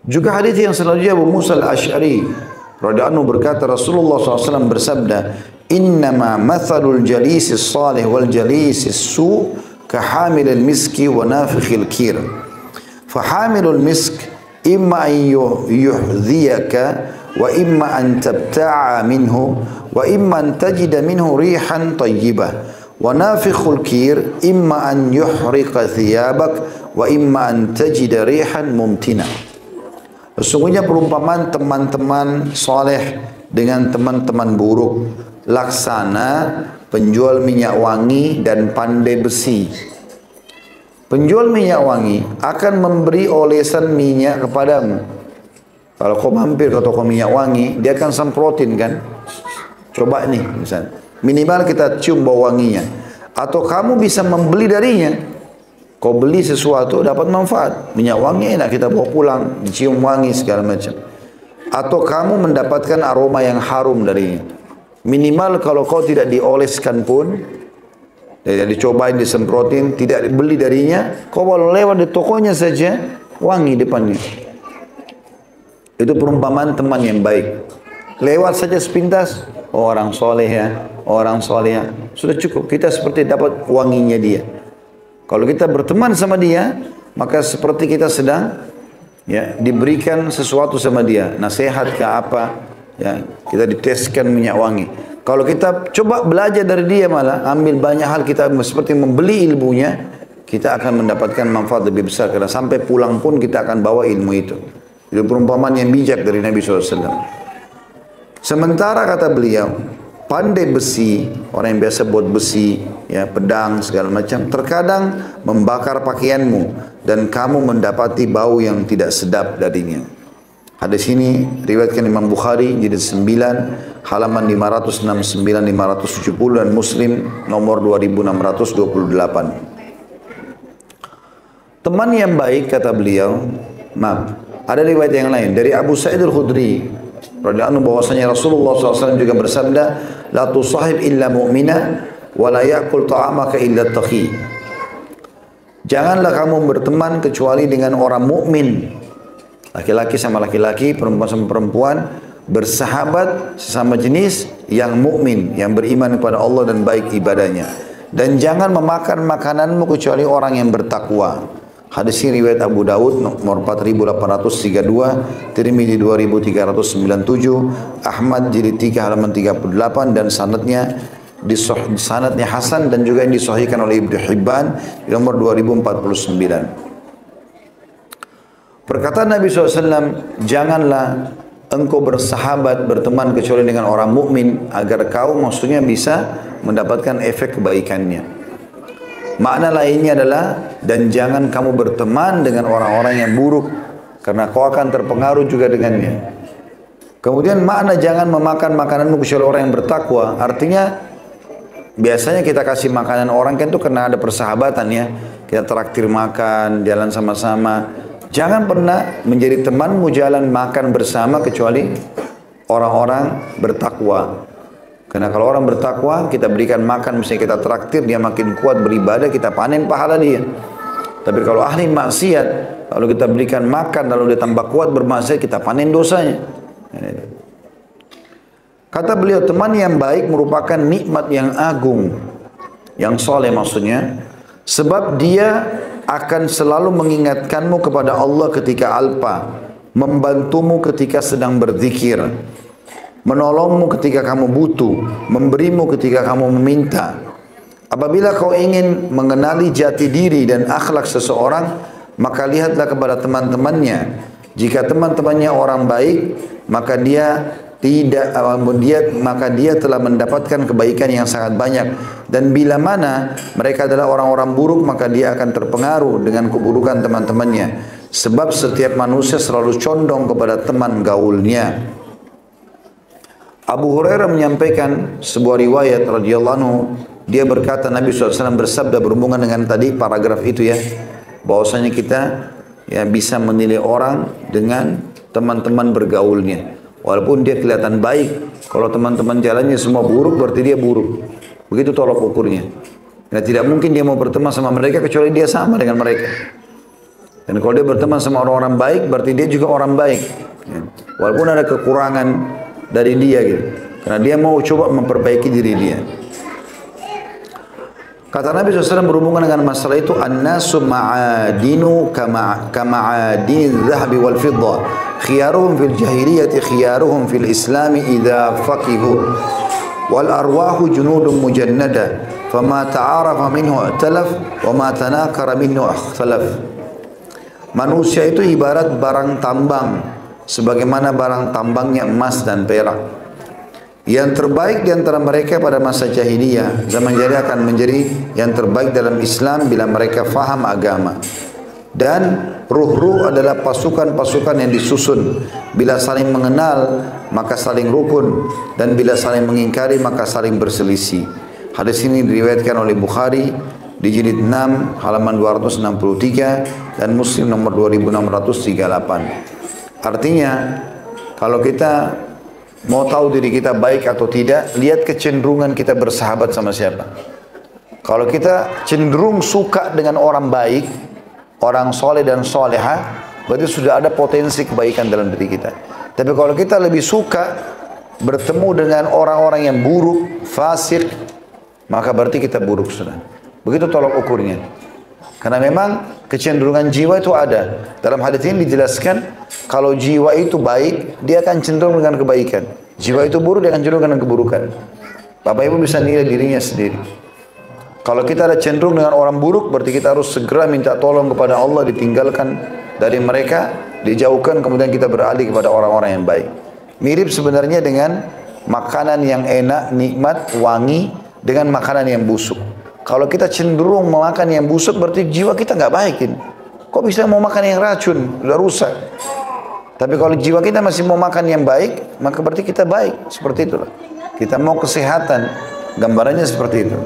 Juga hadis yang selanjutnya Abu Musa al-Ash'ari radhiyallahu anhu berkata, Rasulullah SAW bersabda, innama mathalul jalisis salih wal jalisis su kahamilil miski wa nafikhil kir. Fahamilul misk imma an yuhdhiyaka wa imma an tabta'a minhu wa imma an tajida minhu rihan tayyibah wa nafikhul kir imma an yuhriqa thiyabak wa imma an tajida rihan mumtina. Sesungguhnya perumpamaan teman-teman soleh dengan teman-teman buruk, laksana penjual minyak wangi dan pandai besi. Penjual minyak wangi akan memberi olesan minyak kepadamu. Kalau kau mampir ke toko minyak wangi, dia akan semprotin kan. Coba nih misalnya. Minimal kita cium bau wanginya. Atau kamu bisa membeli darinya. Kau beli sesuatu dapat manfaat. Minyak wangi enak kita bawa pulang, dicium wangi segala macam. Atau kamu mendapatkan aroma yang harum darinya. Minimal kalau kau tidak dioleskan pun, tidak dicobain, disemprotin, tidak beli darinya, kau kalau lewat di tokonya saja, wangi depannya. Itu perumpamaan teman yang baik. Lewat saja sepintas, oh, orang soleh ya, orang soleh ya. Sudah cukup, kita seperti dapat wanginya dia. Kalau kita berteman sama dia, maka seperti kita sedang ya diberikan sesuatu sama dia, nasihat ke apa, ya kita diteskan minyak wangi. Kalau kita coba belajar dari dia malah ambil banyak hal, kita seperti membeli ilmunya, kita akan mendapatkan manfaat lebih besar karena sampai pulang pun kita akan bawa ilmu itu. Itu perumpamaan yang bijak dari Nabi SAW. Sementara kata beliau, pandai besi, orang yang biasa buat besi, ya pedang segala macam, terkadang membakar pakaianmu dan kamu mendapati bau yang tidak sedap darinya. Hadis ini riwayatkan Imam Bukhari jilid 9 halaman 569 570 dan Muslim nomor 2628. Teman yang baik kata beliau, maaf, ada riwayat yang lain dari Abu Sa'id al-Khudri radhiyallahu anhu bahwasanya Rasulullah SAW juga bersabda, la tusahib illa mu'mina wa la ya'kul ta'amaka illa taqi. Janganlah kamu berteman kecuali dengan orang mukmin. Laki-laki sama laki-laki, perempuan sama perempuan, bersahabat sesama jenis yang mukmin, yang beriman kepada Allah dan baik ibadahnya. Dan jangan memakan makananmu kecuali orang yang bertakwa. Hadis ini riwayat Abu Daud nomor 4832, Tirmidzi 2397, Ahmad jilid 3 halaman 38 dan sanadnya hasan dan juga yang disahihkan oleh Ibnu Hibban di nomor 2049. Perkataan Nabi SAW, janganlah engkau bersahabat berteman kecuali dengan orang mukmin agar kau maksudnya bisa mendapatkan efek kebaikannya. Makna lainnya adalah, dan jangan kamu berteman dengan orang-orang yang buruk karena kau akan terpengaruh juga dengannya. Kemudian makna jangan memakan makananmu kecuali orang yang bertakwa, artinya biasanya kita kasih makanan orang kan itu karena ada persahabatan ya, kita traktir makan, jalan sama-sama. Jangan pernah menjadi temanmu jalan makan bersama kecuali orang-orang bertakwa. Karena kalau orang bertakwa, kita berikan makan, misalnya kita traktir, dia makin kuat beribadah, kita panen pahala dia. Tapi kalau ahli maksiat, kalau kita berikan makan, lalu dia tambah kuat bermaksiat, kita panen dosanya. Kata beliau, teman yang baik merupakan nikmat yang agung. yang soleh maksudnya, sebab dia akan selalu mengingatkanmu kepada Allah ketika alpa, membantumu ketika sedang berzikir, menolongmu ketika kamu butuh, memberimu ketika kamu meminta. Apabila kau ingin mengenali jati diri dan akhlak seseorang, maka lihatlah kepada teman-temannya. Jika teman-temannya orang baik, maka dia telah mendapatkan kebaikan yang sangat banyak. Dan bila mana mereka adalah orang-orang buruk, maka dia akan terpengaruh dengan keburukan teman-temannya. Sebab setiap manusia selalu condong kepada teman gaulnya. Abu Hurairah menyampaikan sebuah riwayat radhiyallahu anhu, dia berkata, Nabi SAW bersabda berhubungan dengan tadi paragraf itu ya, bahwasanya kita ya bisa menilai orang dengan teman-teman bergaulnya. Walaupun dia kelihatan baik, kalau teman-teman jalannya semua buruk, berarti dia buruk. Begitu tolak ukurnya. Nah, tidak mungkin dia mau berteman sama mereka kecuali dia sama dengan mereka. Dan kalau dia berteman sama orang-orang baik, berarti dia juga orang baik. Walaupun ada kekurangan dari dia gitu. Karena dia mau coba memperbaiki diri dia. Kata Nabi SAW berhubungan dengan masalah itu, an-nasu ma'adinu kama'adini zahabi wal fidda, khiyaruhum fil jahiliyati khiyaruhum fil islami idha faqihu, wal arwahu junudun mujannada, fama ta'arafa minhu i'talaf, wa ma tanakara minhu ikhtalaf. Manusia itu ibarat barang tambang, sebagaimana barang tambangnya emas dan perak. Yang terbaik di antara mereka pada masa jahiliyah, zaman jahiliyah akan menjadi yang terbaik dalam Islam bila mereka faham agama. Dan ruh-ruh adalah pasukan-pasukan yang disusun. Bila saling mengenal, maka saling rukun. Dan bila saling mengingkari, maka saling berselisih. Hadis ini diriwayatkan oleh Bukhari di jilid 6 halaman 263 dan Muslim nomor 2638. Artinya, kalau kita mau tahu diri kita baik atau tidak, lihat kecenderungan kita bersahabat sama siapa. Kalau kita cenderung suka dengan orang baik, orang soleh dan soleha, berarti sudah ada potensi kebaikan dalam diri kita. Tapi kalau kita lebih suka bertemu dengan orang-orang yang buruk, fasik, maka berarti kita buruk sudah. Begitu tolak ukurnya. Karena memang kecenderungan jiwa itu ada. Dalam hadis ini dijelaskan, kalau jiwa itu baik, dia akan cenderung dengan kebaikan. Jiwa itu buruk, dia akan cenderung dengan keburukan. Bapak Ibu bisa nilai dirinya sendiri. Kalau kita ada cenderung dengan orang buruk, berarti kita harus segera minta tolong kepada Allah, ditinggalkan dari mereka, dijauhkan, kemudian kita beralih kepada orang-orang yang baik. Mirip sebenarnya dengan makanan yang enak, nikmat, wangi, dengan makanan yang busuk. Kalau kita cenderung memakan yang busuk, berarti jiwa kita nggak baikin. Kok bisa mau makan yang racun? Sudah rusak. Tapi kalau jiwa kita masih mau makan yang baik, maka berarti kita baik. Seperti itulah. Kita mau kesehatan. Gambarannya seperti itu.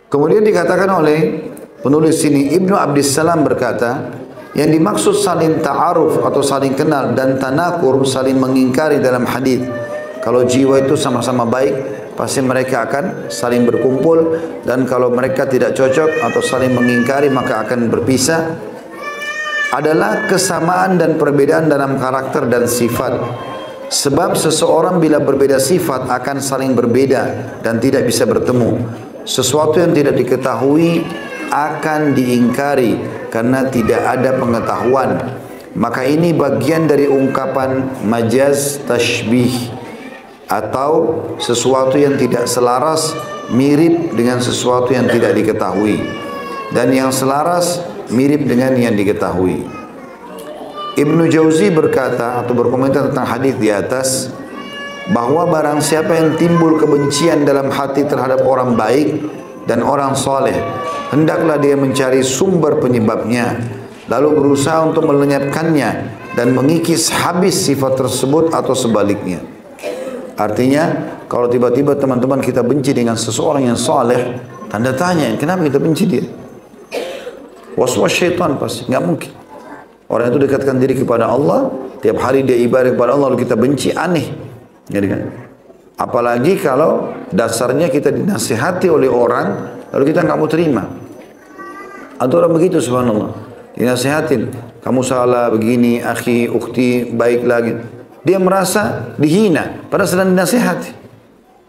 Kemudian dikatakan oleh penulis sini, Ibnu Abdissalam berkata, yang dimaksud saling ta'aruf atau saling kenal dan tanakur, saling mengingkari dalam hadis. Kalau jiwa itu sama-sama baik, pasti mereka akan saling berkumpul, dan kalau mereka tidak cocok atau saling mengingkari maka akan berpisah. Adalah kesamaan dan perbedaan dalam karakter dan sifat. Sebab seseorang bila berbeda sifat akan saling berbeda dan tidak bisa bertemu. Sesuatu yang tidak diketahui akan diingkari karena tidak ada pengetahuan. Maka ini bagian dari ungkapan majaz tashbih, atau sesuatu yang tidak selaras mirip dengan sesuatu yang tidak diketahui, dan yang selaras mirip dengan yang diketahui. Ibnu Jauzi berkata atau berkomentar tentang hadis di atas, bahwa barang siapa yang timbul kebencian dalam hati terhadap orang baik dan orang soleh, hendaklah dia mencari sumber penyebabnya, lalu berusaha untuk melenyapkannya dan mengikis habis sifat tersebut atau sebaliknya. Artinya, kalau tiba-tiba teman-teman kita benci dengan seseorang yang saleh, tanda tanya, kenapa kita benci dia? Was-was syaitan pasti, nggak mungkin. Orang itu dekatkan diri kepada Allah, tiap hari dia ibadah kepada Allah, lalu kita benci, aneh. Jadi kan? Apalagi kalau dasarnya kita dinasihati oleh orang, lalu kita nggak mau terima. Ada orang begitu, subhanallah. Dinasihatin, kamu salah begini, akhi, ukhti, baik lagi. Dia merasa dihina, padahal sedang dinasihati.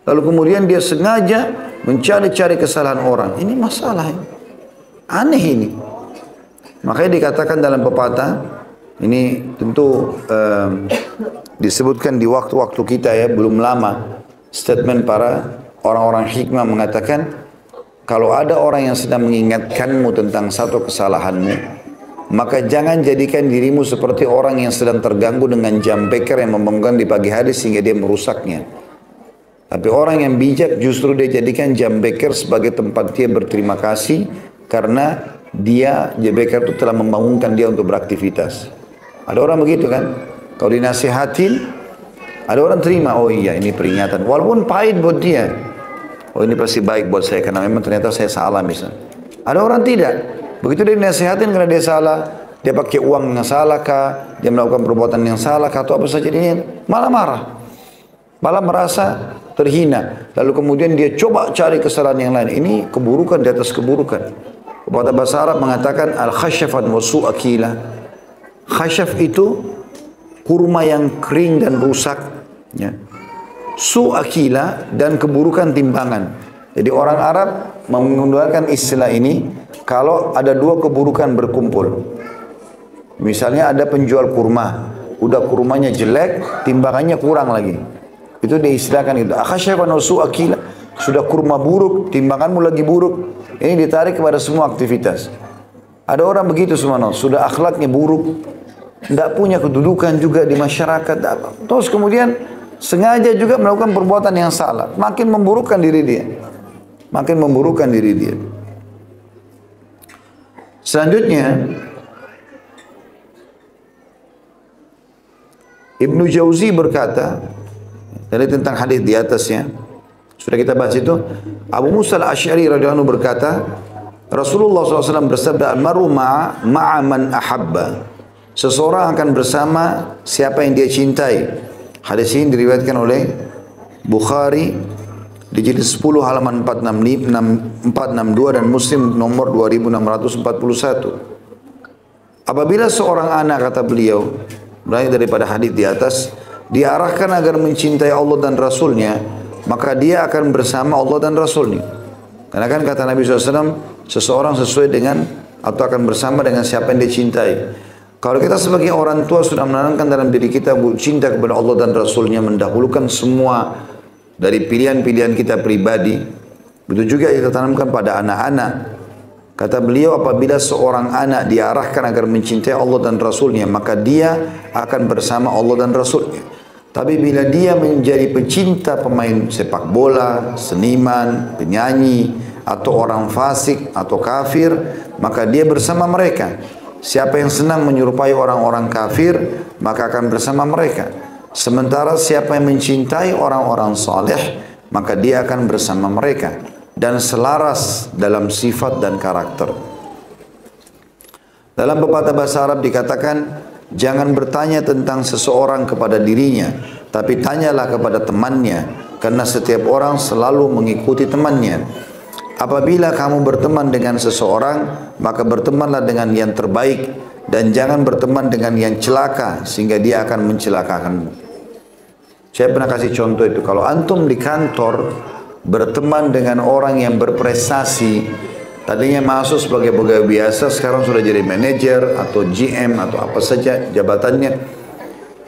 lalu kemudian dia sengaja mencari-cari kesalahan orang. Ini masalah. Aneh ini. Makanya dikatakan dalam pepatah, ini tentu disebutkan di waktu-waktu kita ya, belum lama. Statement para orang-orang hikmah mengatakan, kalau ada orang yang sedang mengingatkanmu tentang satu kesalahanmu, maka jangan jadikan dirimu seperti orang yang sedang terganggu dengan jam beker yang membangunkan di pagi hari sehingga dia merusaknya. Tapi orang yang bijak justru dia jadikan jam beker sebagai tempat dia berterima kasih karena jam beker itu telah membangunkan dia untuk beraktivitas. Ada orang begitu kan? Kalau dinasihatin, ada orang terima, oh iya ini peringatan. Walaupun pahit buat dia. Oh ini pasti baik buat saya karena memang ternyata saya salah misalnya. Ada orang tidak. Begitu dia dinasihatin karena dia salah, dia pakai uang yang salah kah, dia melakukan perbuatan yang salah kah, atau apa saja, dia malah marah. Malah merasa terhina. Lalu kemudian dia coba cari kesalahan yang lain. Ini keburukan di atas keburukan. Pepatah bahasa Arab mengatakan al-khasyafan wa su'akila. Khasyaf itu kurma yang kering dan rusak. Ya. Su'akila dan keburukan timbangan. Jadi orang Arab menggunakan istilah ini kalau ada dua keburukan berkumpul. Misalnya ada penjual kurma, udah kurmanya jelek, timbangannya kurang lagi. Itu diistilahkan itu. Akhasyafan wa su'akila. Sudah kurma buruk, timbanganmu lagi buruk. Ini ditarik kepada semua aktivitas. Ada orang begitu subhanallah, sudah akhlaknya buruk, tidak punya kedudukan juga di masyarakat. Terus kemudian sengaja juga melakukan perbuatan yang salah, makin memburukkan diri dia. Makin memburukkan diri dia. Selanjutnya, Ibnu Jauzi berkata, dari tentang hadis di atasnya, sudah kita bahas itu. Abu Musa al-Asy'ari radhiyallahu anhu berkata, Rasulullah SAW bersabda, "Al-maru ma'a man ahabba." Seseorang akan bersama siapa yang dia cintai. Hadis ini diriwayatkan oleh Bukhari di jilid 10 halaman 462 dan Muslim nomor 2641. Apabila seorang anak, kata beliau, mulai daripada hadis di atas, diarahkan agar mencintai Allah dan Rasulnya, maka dia akan bersama Allah dan Rasulnya. Karena kan kata Nabi SAW, seseorang sesuai dengan atau akan bersama dengan siapa yang dia cintai. Kalau kita sebagai orang tua sudah menanamkan dalam diri kita cinta kepada Allah dan Rasulnya, mendahulukan semua dari pilihan-pilihan kita pribadi, begitu juga kita tanamkan pada anak-anak. Kata beliau, apabila seorang anak diarahkan agar mencintai Allah dan Rasulnya, maka dia akan bersama Allah dan Rasulnya. Tapi bila dia menjadi pecinta pemain sepak bola, seniman, penyanyi, atau orang fasik atau kafir, maka dia bersama mereka. Siapa yang senang menyerupai orang-orang kafir, maka akan bersama mereka. Sementara siapa yang mencintai orang-orang saleh, maka dia akan bersama mereka. Dan selaras dalam sifat dan karakter. Dalam pepatah bahasa Arab dikatakan, jangan bertanya tentang seseorang kepada dirinya, tapi tanyalah kepada temannya, karena setiap orang selalu mengikuti temannya. Apabila kamu berteman dengan seseorang, maka bertemanlah dengan yang terbaik, dan jangan berteman dengan yang celaka, sehingga dia akan mencelakakanmu. Saya pernah kasih contoh itu, kalau antum di kantor berteman dengan orang yang berprestasi, tadinya masuk sebagai pegawai biasa, sekarang sudah jadi manajer atau GM atau apa saja jabatannya,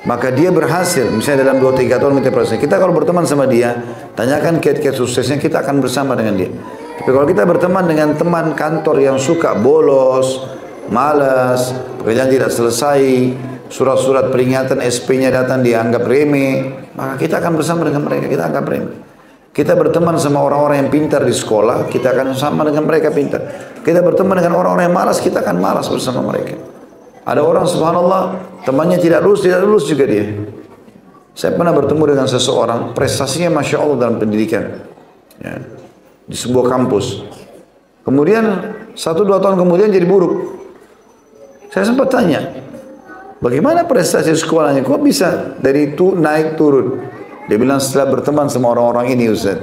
maka dia berhasil. Misalnya dalam 2-3 tahun kita berhasil. Kita kalau berteman sama dia, tanyakan kiat-kiat suksesnya, kita akan bersama dengan dia. Tapi kalau kita berteman dengan teman kantor yang suka bolos, malas, pekerjaan tidak selesai, surat-surat peringatan SP-nya datang dianggap remeh, maka kita akan bersama dengan mereka, kita anggap remeh. Kita berteman sama orang-orang yang pintar di sekolah, kita akan sama dengan mereka pintar. Kita berteman dengan orang-orang yang malas, kita akan malas bersama mereka. Ada orang subhanallah, temannya tidak lulus juga dia. Saya pernah bertemu dengan seseorang, prestasinya Masya Allah dalam pendidikan. Ya, di sebuah kampus. Kemudian 1-2 tahun kemudian jadi buruk. Saya sempat tanya, bagaimana prestasi sekolahnya? Kok bisa dari itu naik turun? Dia bilang setelah berteman sama orang-orang ini Ustaz.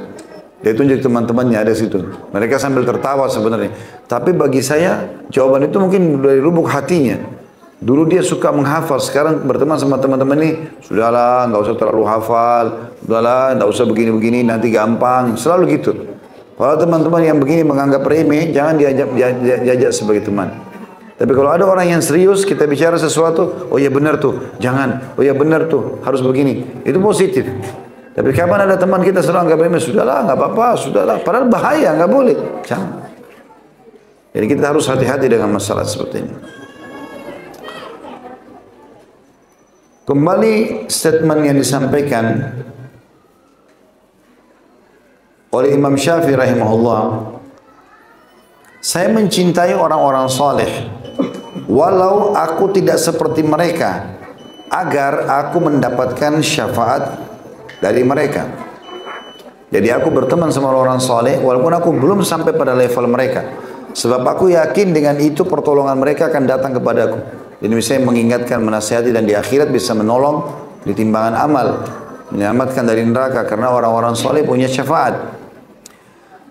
Dia tunjuk teman-temannya ada situ. Mereka sambil tertawa sebenarnya. Tapi bagi saya jawaban itu mungkin dari lubuk hatinya. Dulu dia suka menghafal, sekarang berteman sama teman-teman ini, sudahlah, nggak usah terlalu hafal, sudahlah, nggak usah begini-begini, nanti gampang, selalu gitu. Kalau teman-teman yang begini menganggap remeh, jangan diajak sebagai teman. Tapi kalau ada orang yang serius, kita bicara sesuatu, oh ya benar tuh, jangan, oh ya benar tuh, harus begini, itu positif. Tapi kapan ada teman kita selalu anggap remeh, sudahlah, nggak apa-apa, sudahlah, padahal bahaya, nggak boleh, jangan. Jadi kita harus hati-hati dengan masalah seperti ini. Kembali statement yang disampaikan oleh Imam Syafi'i rahimahullah, saya mencintai orang-orang saleh walau aku tidak seperti mereka, agar aku mendapatkan syafaat dari mereka. Jadi aku berteman sama orang saleh walaupun aku belum sampai pada level mereka, sebab aku yakin dengan itu pertolongan mereka akan datang kepadaku. Jadi saya mengingatkan, menasihati, dan di akhirat bisa menolong di timbangan amal, menyelamatkan dari neraka karena orang-orang soleh punya syafaat.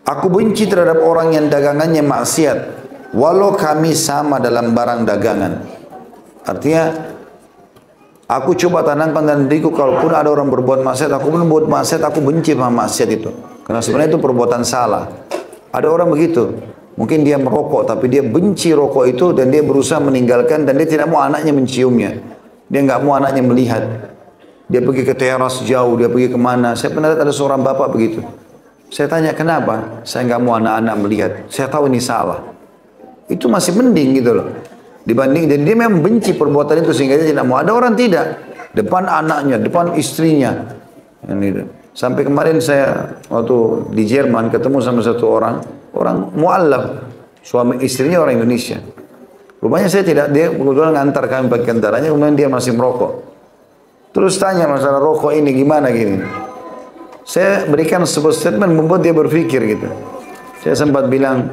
Aku benci terhadap orang yang dagangannya maksiat walau kami sama dalam barang dagangan. Artinya aku coba tanamkan dalam diriku, kalaupun ada orang berbuat maksiat, aku pun berbuat maksiat, aku benci sama maksiat itu, karena sebenarnya itu perbuatan salah. Ada orang begitu, mungkin dia merokok tapi dia benci rokok itu dan dia berusaha meninggalkan, dan dia tidak mau anaknya menciumnya, dia nggak mau anaknya melihat, dia pergi ke teras jauh, dia pergi kemana. Saya pernah lihat ada seorang bapak begitu. Saya tanya kenapa? Saya nggak mau anak-anak melihat, saya tahu ini salah. Itu masih mending gitu loh, dibanding, dan dia memang benci perbuatan itu sehingga dia tidak mau. Ada orang tidak, depan anaknya, depan istrinya. Sampai kemarin saya waktu di Jerman ketemu sama satu orang mu'allaf, suami istrinya orang Indonesia. Rupanya saya tidak, dia kebetulan ngantar kami pakai kendaranya, kemudian dia masih merokok. Terus tanya masalah rokok ini gimana gini. Saya berikan sebuah statement membuat dia berpikir gitu. Saya sempat bilang,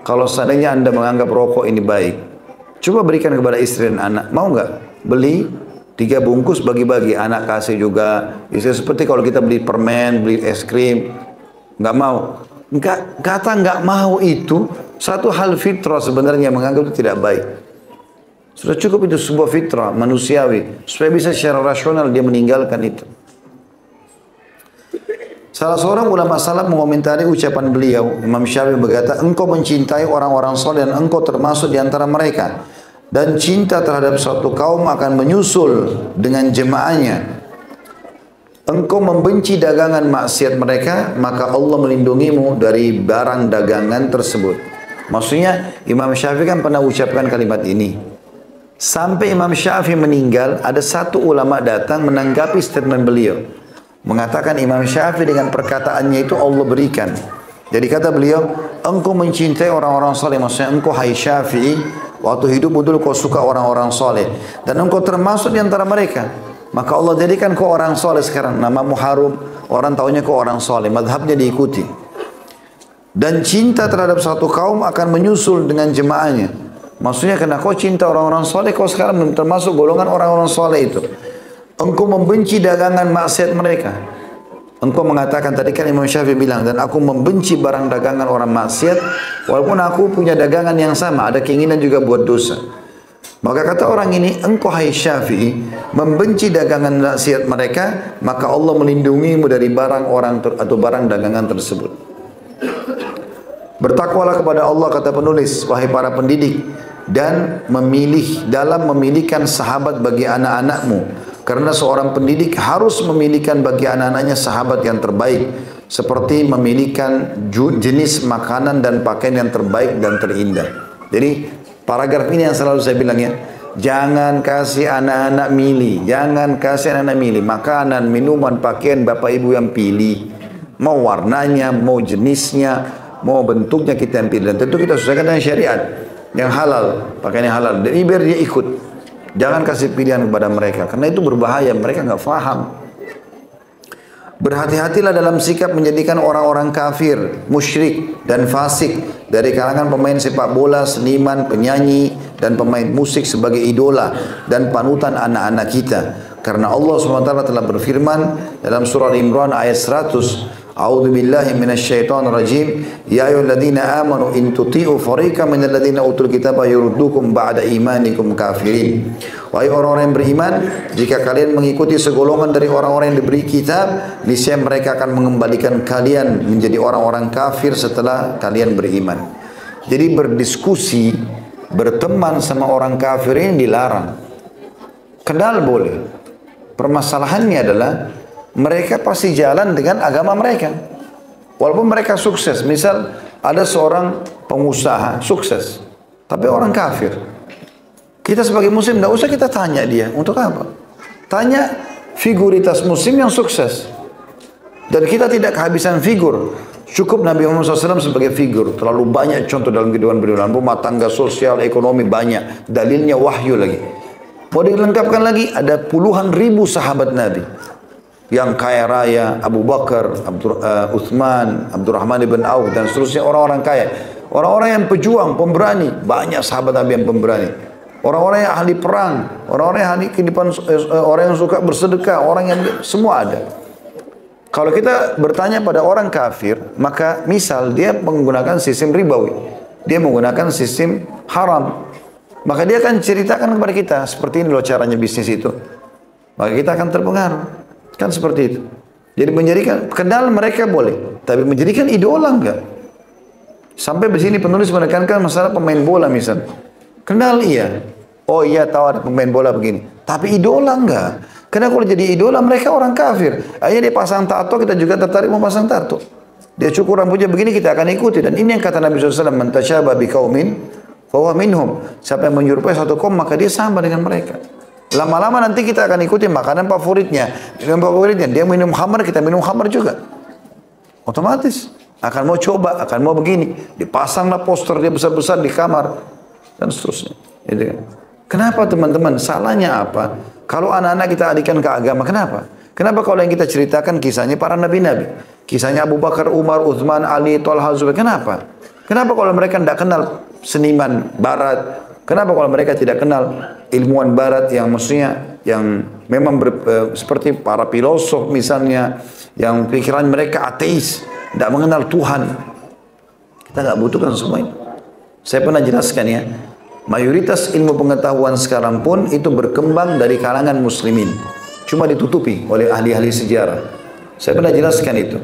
kalau seandainya Anda menganggap rokok ini baik, coba berikan kepada istri dan anak. Mau nggak? Beli 3 bungkus bagi-bagi, anak kasih juga. Seperti kalau kita beli permen, beli es krim, nggak mau. Kata nggak mau itu satu hal fitrah sebenarnya, menganggap itu tidak baik. Sudah cukup itu sebuah fitrah manusiawi supaya bisa secara rasional dia meninggalkan itu. Salah seorang ulama salaf mengomentari ucapan beliau, Imam Syafi'i berkata, engkau mencintai orang-orang saleh dan engkau termasuk di antara mereka, dan cinta terhadap suatu kaum akan menyusul dengan jemaahnya. Engkau membenci dagangan maksiat mereka, maka Allah melindungimu dari barang dagangan tersebut. Maksudnya Imam Syafi'i kan pernah ucapkan kalimat ini. Sampai Imam Syafi'i meninggal, ada satu ulama datang menanggapi statement beliau. Mengatakan Imam Syafi'i dengan perkataannya itu Allah berikan. Jadi kata beliau, engkau mencintai orang-orang saleh, maksudnya engkau hai Syafi'i, waktu hidup dulu kau suka orang-orang saleh, dan engkau termasuk di antara mereka. Maka Allah jadikan kau orang soleh sekarang, namamu harum, orang taunya kau orang soleh, madhabnya diikuti. Dan cinta terhadap satu kaum akan menyusul dengan jemaahnya. Maksudnya karena kau cinta orang-orang soleh, kau sekarang termasuk golongan orang-orang soleh itu. Engkau membenci dagangan maksiat mereka. Engkau mengatakan, tadi kan Imam Syafi'i bilang, dan aku membenci barang dagangan orang maksiat, walaupun aku punya dagangan yang sama, ada keinginan juga buat dosa. Maka kata orang ini, engkau hai Syafi'i membenci dagangan maksiat mereka, maka Allah melindungimu dari barang orang atau barang dagangan tersebut. Bertakwalah kepada Allah, kata penulis, wahai para pendidik, dan memilih dalam memilihkan sahabat bagi anak-anakmu, karena seorang pendidik harus memilihkan bagi anak-anaknya sahabat yang terbaik, seperti memilihkan jenis makanan dan pakaian yang terbaik dan terindah. Jadi paragraf ini yang selalu saya bilang ya, jangan kasih anak-anak milih, jangan kasih anak-anak milih makanan, minuman, pakaian, bapak ibu yang pilih, mau warnanya, mau jenisnya, mau bentuknya kita yang pilih, dan tentu kita sesuaikan dengan syariat yang halal, pakaian yang halal, jadi biar dia ikut. Jangan kasih pilihan kepada mereka, karena itu berbahaya, mereka nggak faham. Berhati-hatilah dalam sikap menjadikan orang-orang kafir, musyrik, dan fasik dari kalangan pemain sepak bola, seniman, penyanyi, dan pemain musik sebagai idola dan panutan anak-anak kita. Karena Allah SWT telah berfirman dalam surah Imran ayat 100, A'udzu billahi minasyaitonir rajim. Ya ayyuhalladzina amanu in tuti'u fariqan minal ladzina utul kitaba yuruddukum ba'da imanikum kafirin. Wahai orang-orang yang beriman, jika kalian mengikuti segolongan dari orang-orang yang diberi kitab, niscaya mereka akan mengembalikan kalian menjadi orang-orang kafir setelah kalian beriman. Jadi berdiskusi, berteman sama orang kafir ini dilarang. Kenal boleh. Permasalahannya adalah mereka pasti jalan dengan agama mereka. Walaupun mereka sukses. Misal ada seorang pengusaha sukses, tapi orang kafir. Kita sebagai muslim tidak usah kita tanya dia. Untuk apa? Tanya figuritas muslim yang sukses. Dan kita tidak kehabisan figur. Cukup Nabi Muhammad SAW sebagai figur. Terlalu banyak contoh dalam kehidupan beliau. Rumah tangga, sosial, ekonomi banyak. Dalilnya wahyu lagi. Mau dilengkapkan lagi, ada puluhan ribu sahabat Nabi. Yang kaya raya, Abu Bakar, Uthman, Abdurrahman ibn Auf, dan seterusnya orang-orang kaya. Orang-orang yang pejuang, pemberani. Banyak sahabat Nabi yang pemberani. Orang-orang yang ahli perang. Orang-orang yang ahli kehidupan, orang yang suka bersedekah. Orang yang semua ada. Kalau kita bertanya pada orang kafir, maka misal dia menggunakan sistem ribawi. Dia menggunakan sistem haram. Maka dia akan ceritakan kepada kita, seperti ini loh caranya bisnis itu. Maka kita akan terpengaruh. Kan seperti itu. Jadi menjadikan, kenal mereka boleh. Tapi menjadikan idola enggak. Sampai di sini penulis menekankan masalah pemain bola misal. Kenal iya. Oh iya tahu ada pemain bola begini. Tapi idola enggak. Karena kalau jadi idola mereka orang kafir. Akhirnya dia pasang tato, kita juga tertarik mau pasang tato. Dia cukur rambutnya begini, kita akan ikuti. Dan ini yang kata Nabi SAW, man tasyabaha biqaumin fahuwa minhum. Siapa yang menyerupai satu kaum maka dia sama dengan mereka. Lama-lama nanti kita akan ikuti makanan favoritnya. Dengan favoritnya dia minum khamar, kita minum khamar juga. Otomatis akan mau coba, akan mau begini. Dipasanglah poster dia besar-besar di kamar dan seterusnya. Gitu kan. Kenapa teman-teman? Salahnya apa? Kalau anak-anak kita alihkan ke agama, kenapa? Kenapa kalau yang kita ceritakan kisahnya para nabi-nabi? Kisahnya Abu Bakar, Umar, Uthman, Ali, Talha, Zubair. Kenapa? Kenapa kalau mereka tidak kenal seniman barat? Kenapa kalau mereka tidak kenal ilmuwan barat yang maksudnya yang memang seperti para filosof misalnya, yang pikiran mereka ateis, tidak mengenal Tuhan? Kita nggak butuhkan semua ini. Saya pernah jelaskan ya, mayoritas ilmu pengetahuan sekarang pun itu berkembang dari kalangan muslimin. Cuma ditutupi oleh ahli-ahli sejarah. Saya pernah jelaskan itu.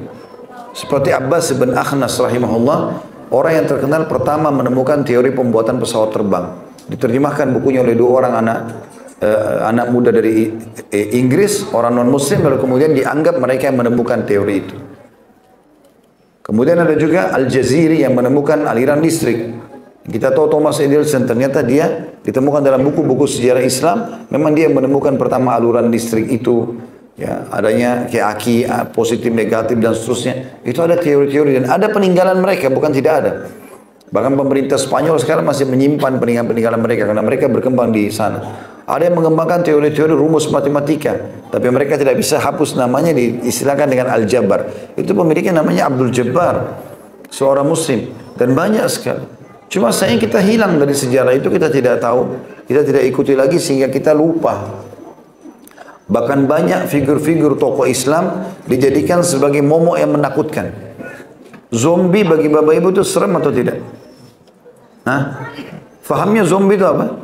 Seperti Abbas bin Akhnas rahimahullah, orang yang terkenal pertama menemukan teori pembuatan pesawat terbang. Diterjemahkan bukunya oleh dua orang anak muda dari Inggris, orang non-muslim, lalu kemudian dianggap mereka yang menemukan teori itu. Kemudian ada juga Al-Jaziri yang menemukan aliran listrik. Kita tahu Thomas Edison, ternyata dia ditemukan dalam buku-buku sejarah Islam, memang dia menemukan pertama aluran listrik itu. Ya, adanya kayak aki, positif, negatif dan seterusnya. Itu ada teori-teori dan ada peninggalan mereka, bukan tidak ada. Bahkan pemerintah Spanyol sekarang masih menyimpan peninggalan mereka karena mereka berkembang di sana. Ada yang mengembangkan teori-teori rumus matematika, tapi mereka tidak bisa hapus namanya, diistilahkan dengan Al-Jabbar. Itu pemiliknya namanya Abdul Jabbar, seorang muslim, dan banyak sekali. Cuma sayang kita hilang dari sejarah itu, kita tidak tahu, kita tidak ikuti lagi sehingga kita lupa. Bahkan banyak figur-figur tokoh Islam dijadikan sebagai momok yang menakutkan. Zombie bagi bapak ibu itu serem atau tidak? Hah? Fahamnya zombie itu apa?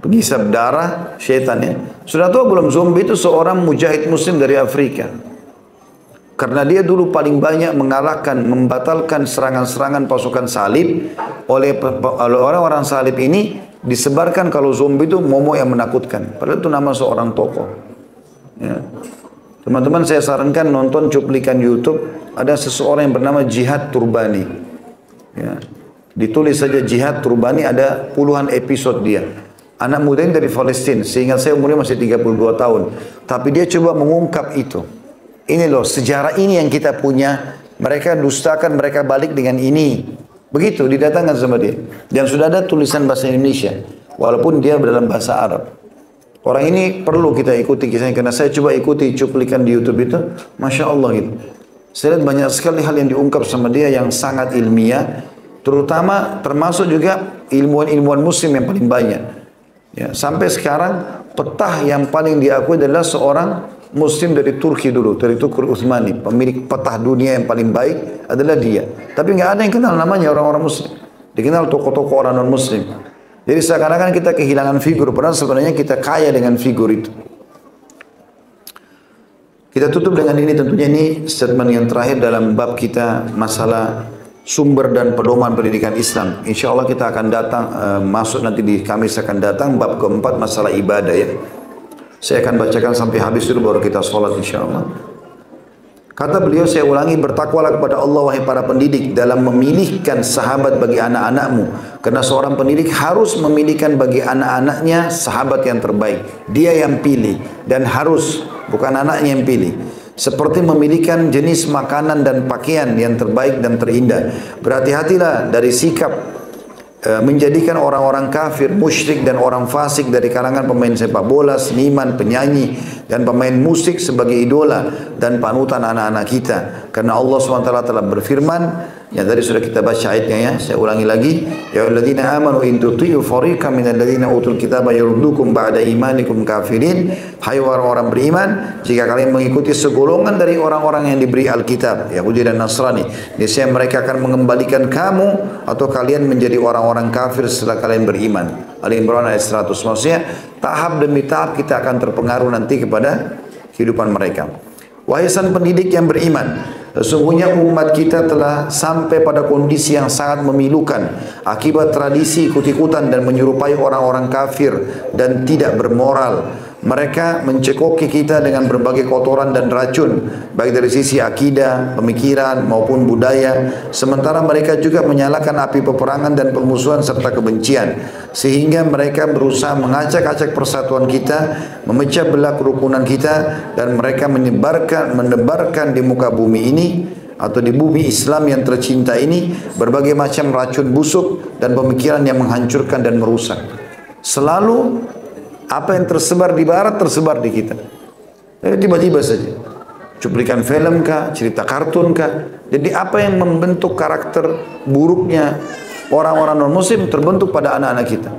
Penghisap darah syaitan ya. Sudah tahu belum zombie itu seorang mujahid muslim dari Afrika. Karena dia dulu paling banyak mengalahkan, membatalkan serangan-serangan pasukan salib. Oleh orang-orang salib ini disebarkan kalau zombie itu momok yang menakutkan. Padahal itu nama seorang tokoh. Ya. Teman-teman saya sarankan nonton cuplikan YouTube. Ada seseorang yang bernama Jihad Turbani. Ya. Ditulis saja Jihad Turbani, ada puluhan episode dia. Anak muda ini dari Palestina, sehingga saya umurnya masih 32 tahun. Tapi dia coba mengungkap itu. Ini loh, sejarah ini yang kita punya. Mereka dustakan, mereka balik dengan ini. Begitu, didatangkan sama dia. Dan sudah ada tulisan bahasa Indonesia. Walaupun dia dalam bahasa Arab. Orang ini perlu kita ikuti kisahnya. Karena saya coba ikuti cuplikan di YouTube itu. Masya Allah gitu. Saya lihat banyak sekali hal yang diungkap sama dia yang sangat ilmiah. Terutama termasuk juga ilmuwan-ilmuwan muslim yang paling banyak. Ya, sampai sekarang petah yang paling diakui adalah seorang Muslim dari Turki dulu, dari Turki Utsmani, pemilik peta dunia yang paling baik adalah dia. Tapi nggak ada yang kenal namanya orang-orang Muslim. Dikenal tokoh-tokoh orang non-Muslim. Jadi seakan-akan kita kehilangan figur, padahal sebenarnya kita kaya dengan figur itu. Kita tutup dengan ini, tentunya ini statement yang terakhir dalam bab kita masalah sumber dan pedoman pendidikan Islam. Insya Allah kita akan datang, masuk nanti di Kamis akan datang bab keempat masalah ibadah ya. Saya akan bacakan sampai habis dulu baru kita sholat insya Allah. Kata beliau, saya ulangi, bertakwalah kepada Allah wahai para pendidik dalam memilihkan sahabat bagi anak-anakmu. Karena seorang pendidik harus memilihkan bagi anak-anaknya sahabat yang terbaik. Dia yang pilih dan harus, bukan anaknya yang pilih. Seperti memilihkan jenis makanan dan pakaian yang terbaik dan terindah. Berhati-hatilah dari sikap menjadikan orang-orang kafir, musyrik dan orang fasik dari kalangan pemain sepak bola, seniman, penyanyi dan pemain musik sebagai idola dan panutan anak-anak kita. Karena Allah SWT telah berfirman, yang tadi sudah kita baca ayatnya ya, saya ulangi lagi, ya alladzina amanu in tuti'u fariqan minal ladzina utul kitaba yaruddukum ba'da imanikum kafirin. Hai orang-orang beriman, jika kalian mengikuti segolongan dari orang-orang yang diberi Alkitab, Yahudi dan Nasrani, niscaya mereka akan mengembalikan kamu atau kalian menjadi orang-orang kafir setelah kalian beriman. Ali Imran ayat 100. Maksudnya tahap demi tahap kita akan terpengaruh nanti kepada kehidupan mereka. Wahai sang pendidik yang beriman, sesungguhnya umat kita telah sampai pada kondisi yang sangat memilukan akibat tradisi ikut-ikutan dan menyerupai orang-orang kafir dan tidak bermoral. Mereka mencekoki kita dengan berbagai kotoran dan racun, baik dari sisi akidah, pemikiran maupun budaya. Sementara mereka juga menyalakan api peperangan dan permusuhan serta kebencian, sehingga mereka berusaha mengacak-acak persatuan kita, memecah belah kerukunan kita, dan mereka menebarkan di muka bumi ini atau di bumi Islam yang tercinta ini berbagai macam racun busuk dan pemikiran yang menghancurkan dan merusak. Selalu apa yang tersebar di barat tersebar di kita. Jadi tiba-tiba saja cuplikan film kah, cerita kartun kah. Jadi apa yang membentuk karakter buruknya orang-orang non-muslim terbentuk pada anak-anak kita.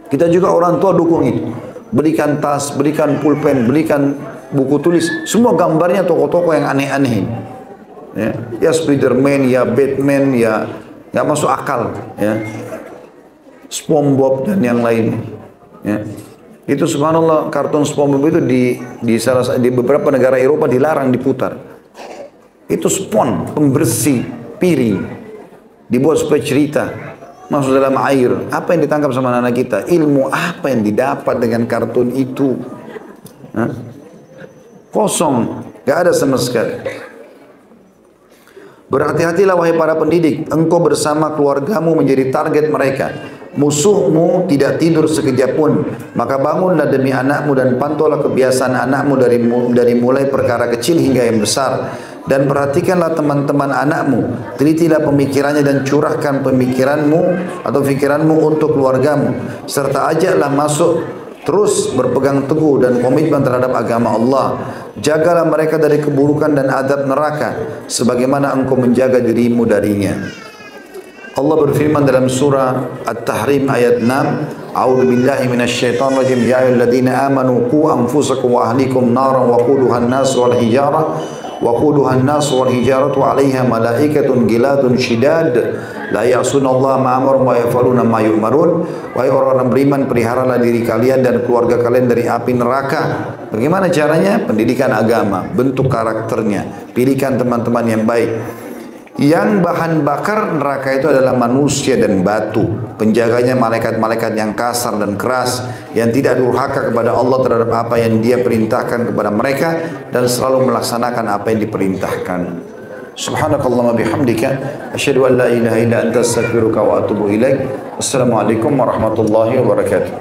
Kita juga orang tua dukung itu. Belikan tas, belikan pulpen, belikan buku tulis, semua gambarnya tokoh-tokoh yang aneh-aneh. Ya Spiderman, ya Batman, ya nggak masuk akal. Ya SpongeBob dan yang lain. Ya. Itu subhanallah, kartun SpongeBob itu di beberapa negara Eropa dilarang diputar. Itu spon, pembersih piring, dibuat supaya cerita masuk dalam air. Apa yang ditangkap sama anak kita? Ilmu apa yang didapat dengan kartun itu? Hah? Kosong, gak ada sama sekali. Berhati-hatilah wahai para pendidik, engkau bersama keluargamu menjadi target mereka. Musuhmu tidak tidur sekejap pun, maka bangunlah demi anakmu dan pantaulah kebiasaan anakmu dari mulai perkara kecil hingga yang besar. Dan perhatikanlah teman-teman anakmu, telitilah pemikirannya dan curahkan pemikiranmu atau pikiranmu untuk keluargamu, serta ajaklah masuk terus berpegang teguh dan komitmen terhadap agama Allah. Jagalah mereka dari keburukan dan adab neraka sebagaimana engkau menjaga dirimu darinya. Allah berfirman dalam surah At-Tahrim ayat 6, A'udzu billahi minasyaitonir rajim, ya ayyuhalladzina amanu qu anfusakum wa ahlikum naran waquduhan nas wal hijarah waquduhan nas wal hijaratu 'alaiha malaikatun giladun syidad la ya'sunallaha ma amara wa yaf'aluna ma yu'marun. Wahai orang-orang beriman, peliharalah diri kalian dan keluarga kalian dari api neraka. Bagaimana caranya? Pendidikan agama, bentuk karakternya, pilihkan teman-teman yang baik. Yang bahan bakar neraka itu adalah manusia dan batu. Penjaganya malaikat-malaikat yang kasar dan keras, yang tidak durhaka kepada Allah terhadap apa yang Dia perintahkan kepada mereka dan selalu melaksanakan apa yang diperintahkan. Subhanakallahumma bihamdika asyhadu an la ilaha illa anta astaghfiruka wa atubu ilaik. Wassalamualaikum warahmatullahi wabarakatuh.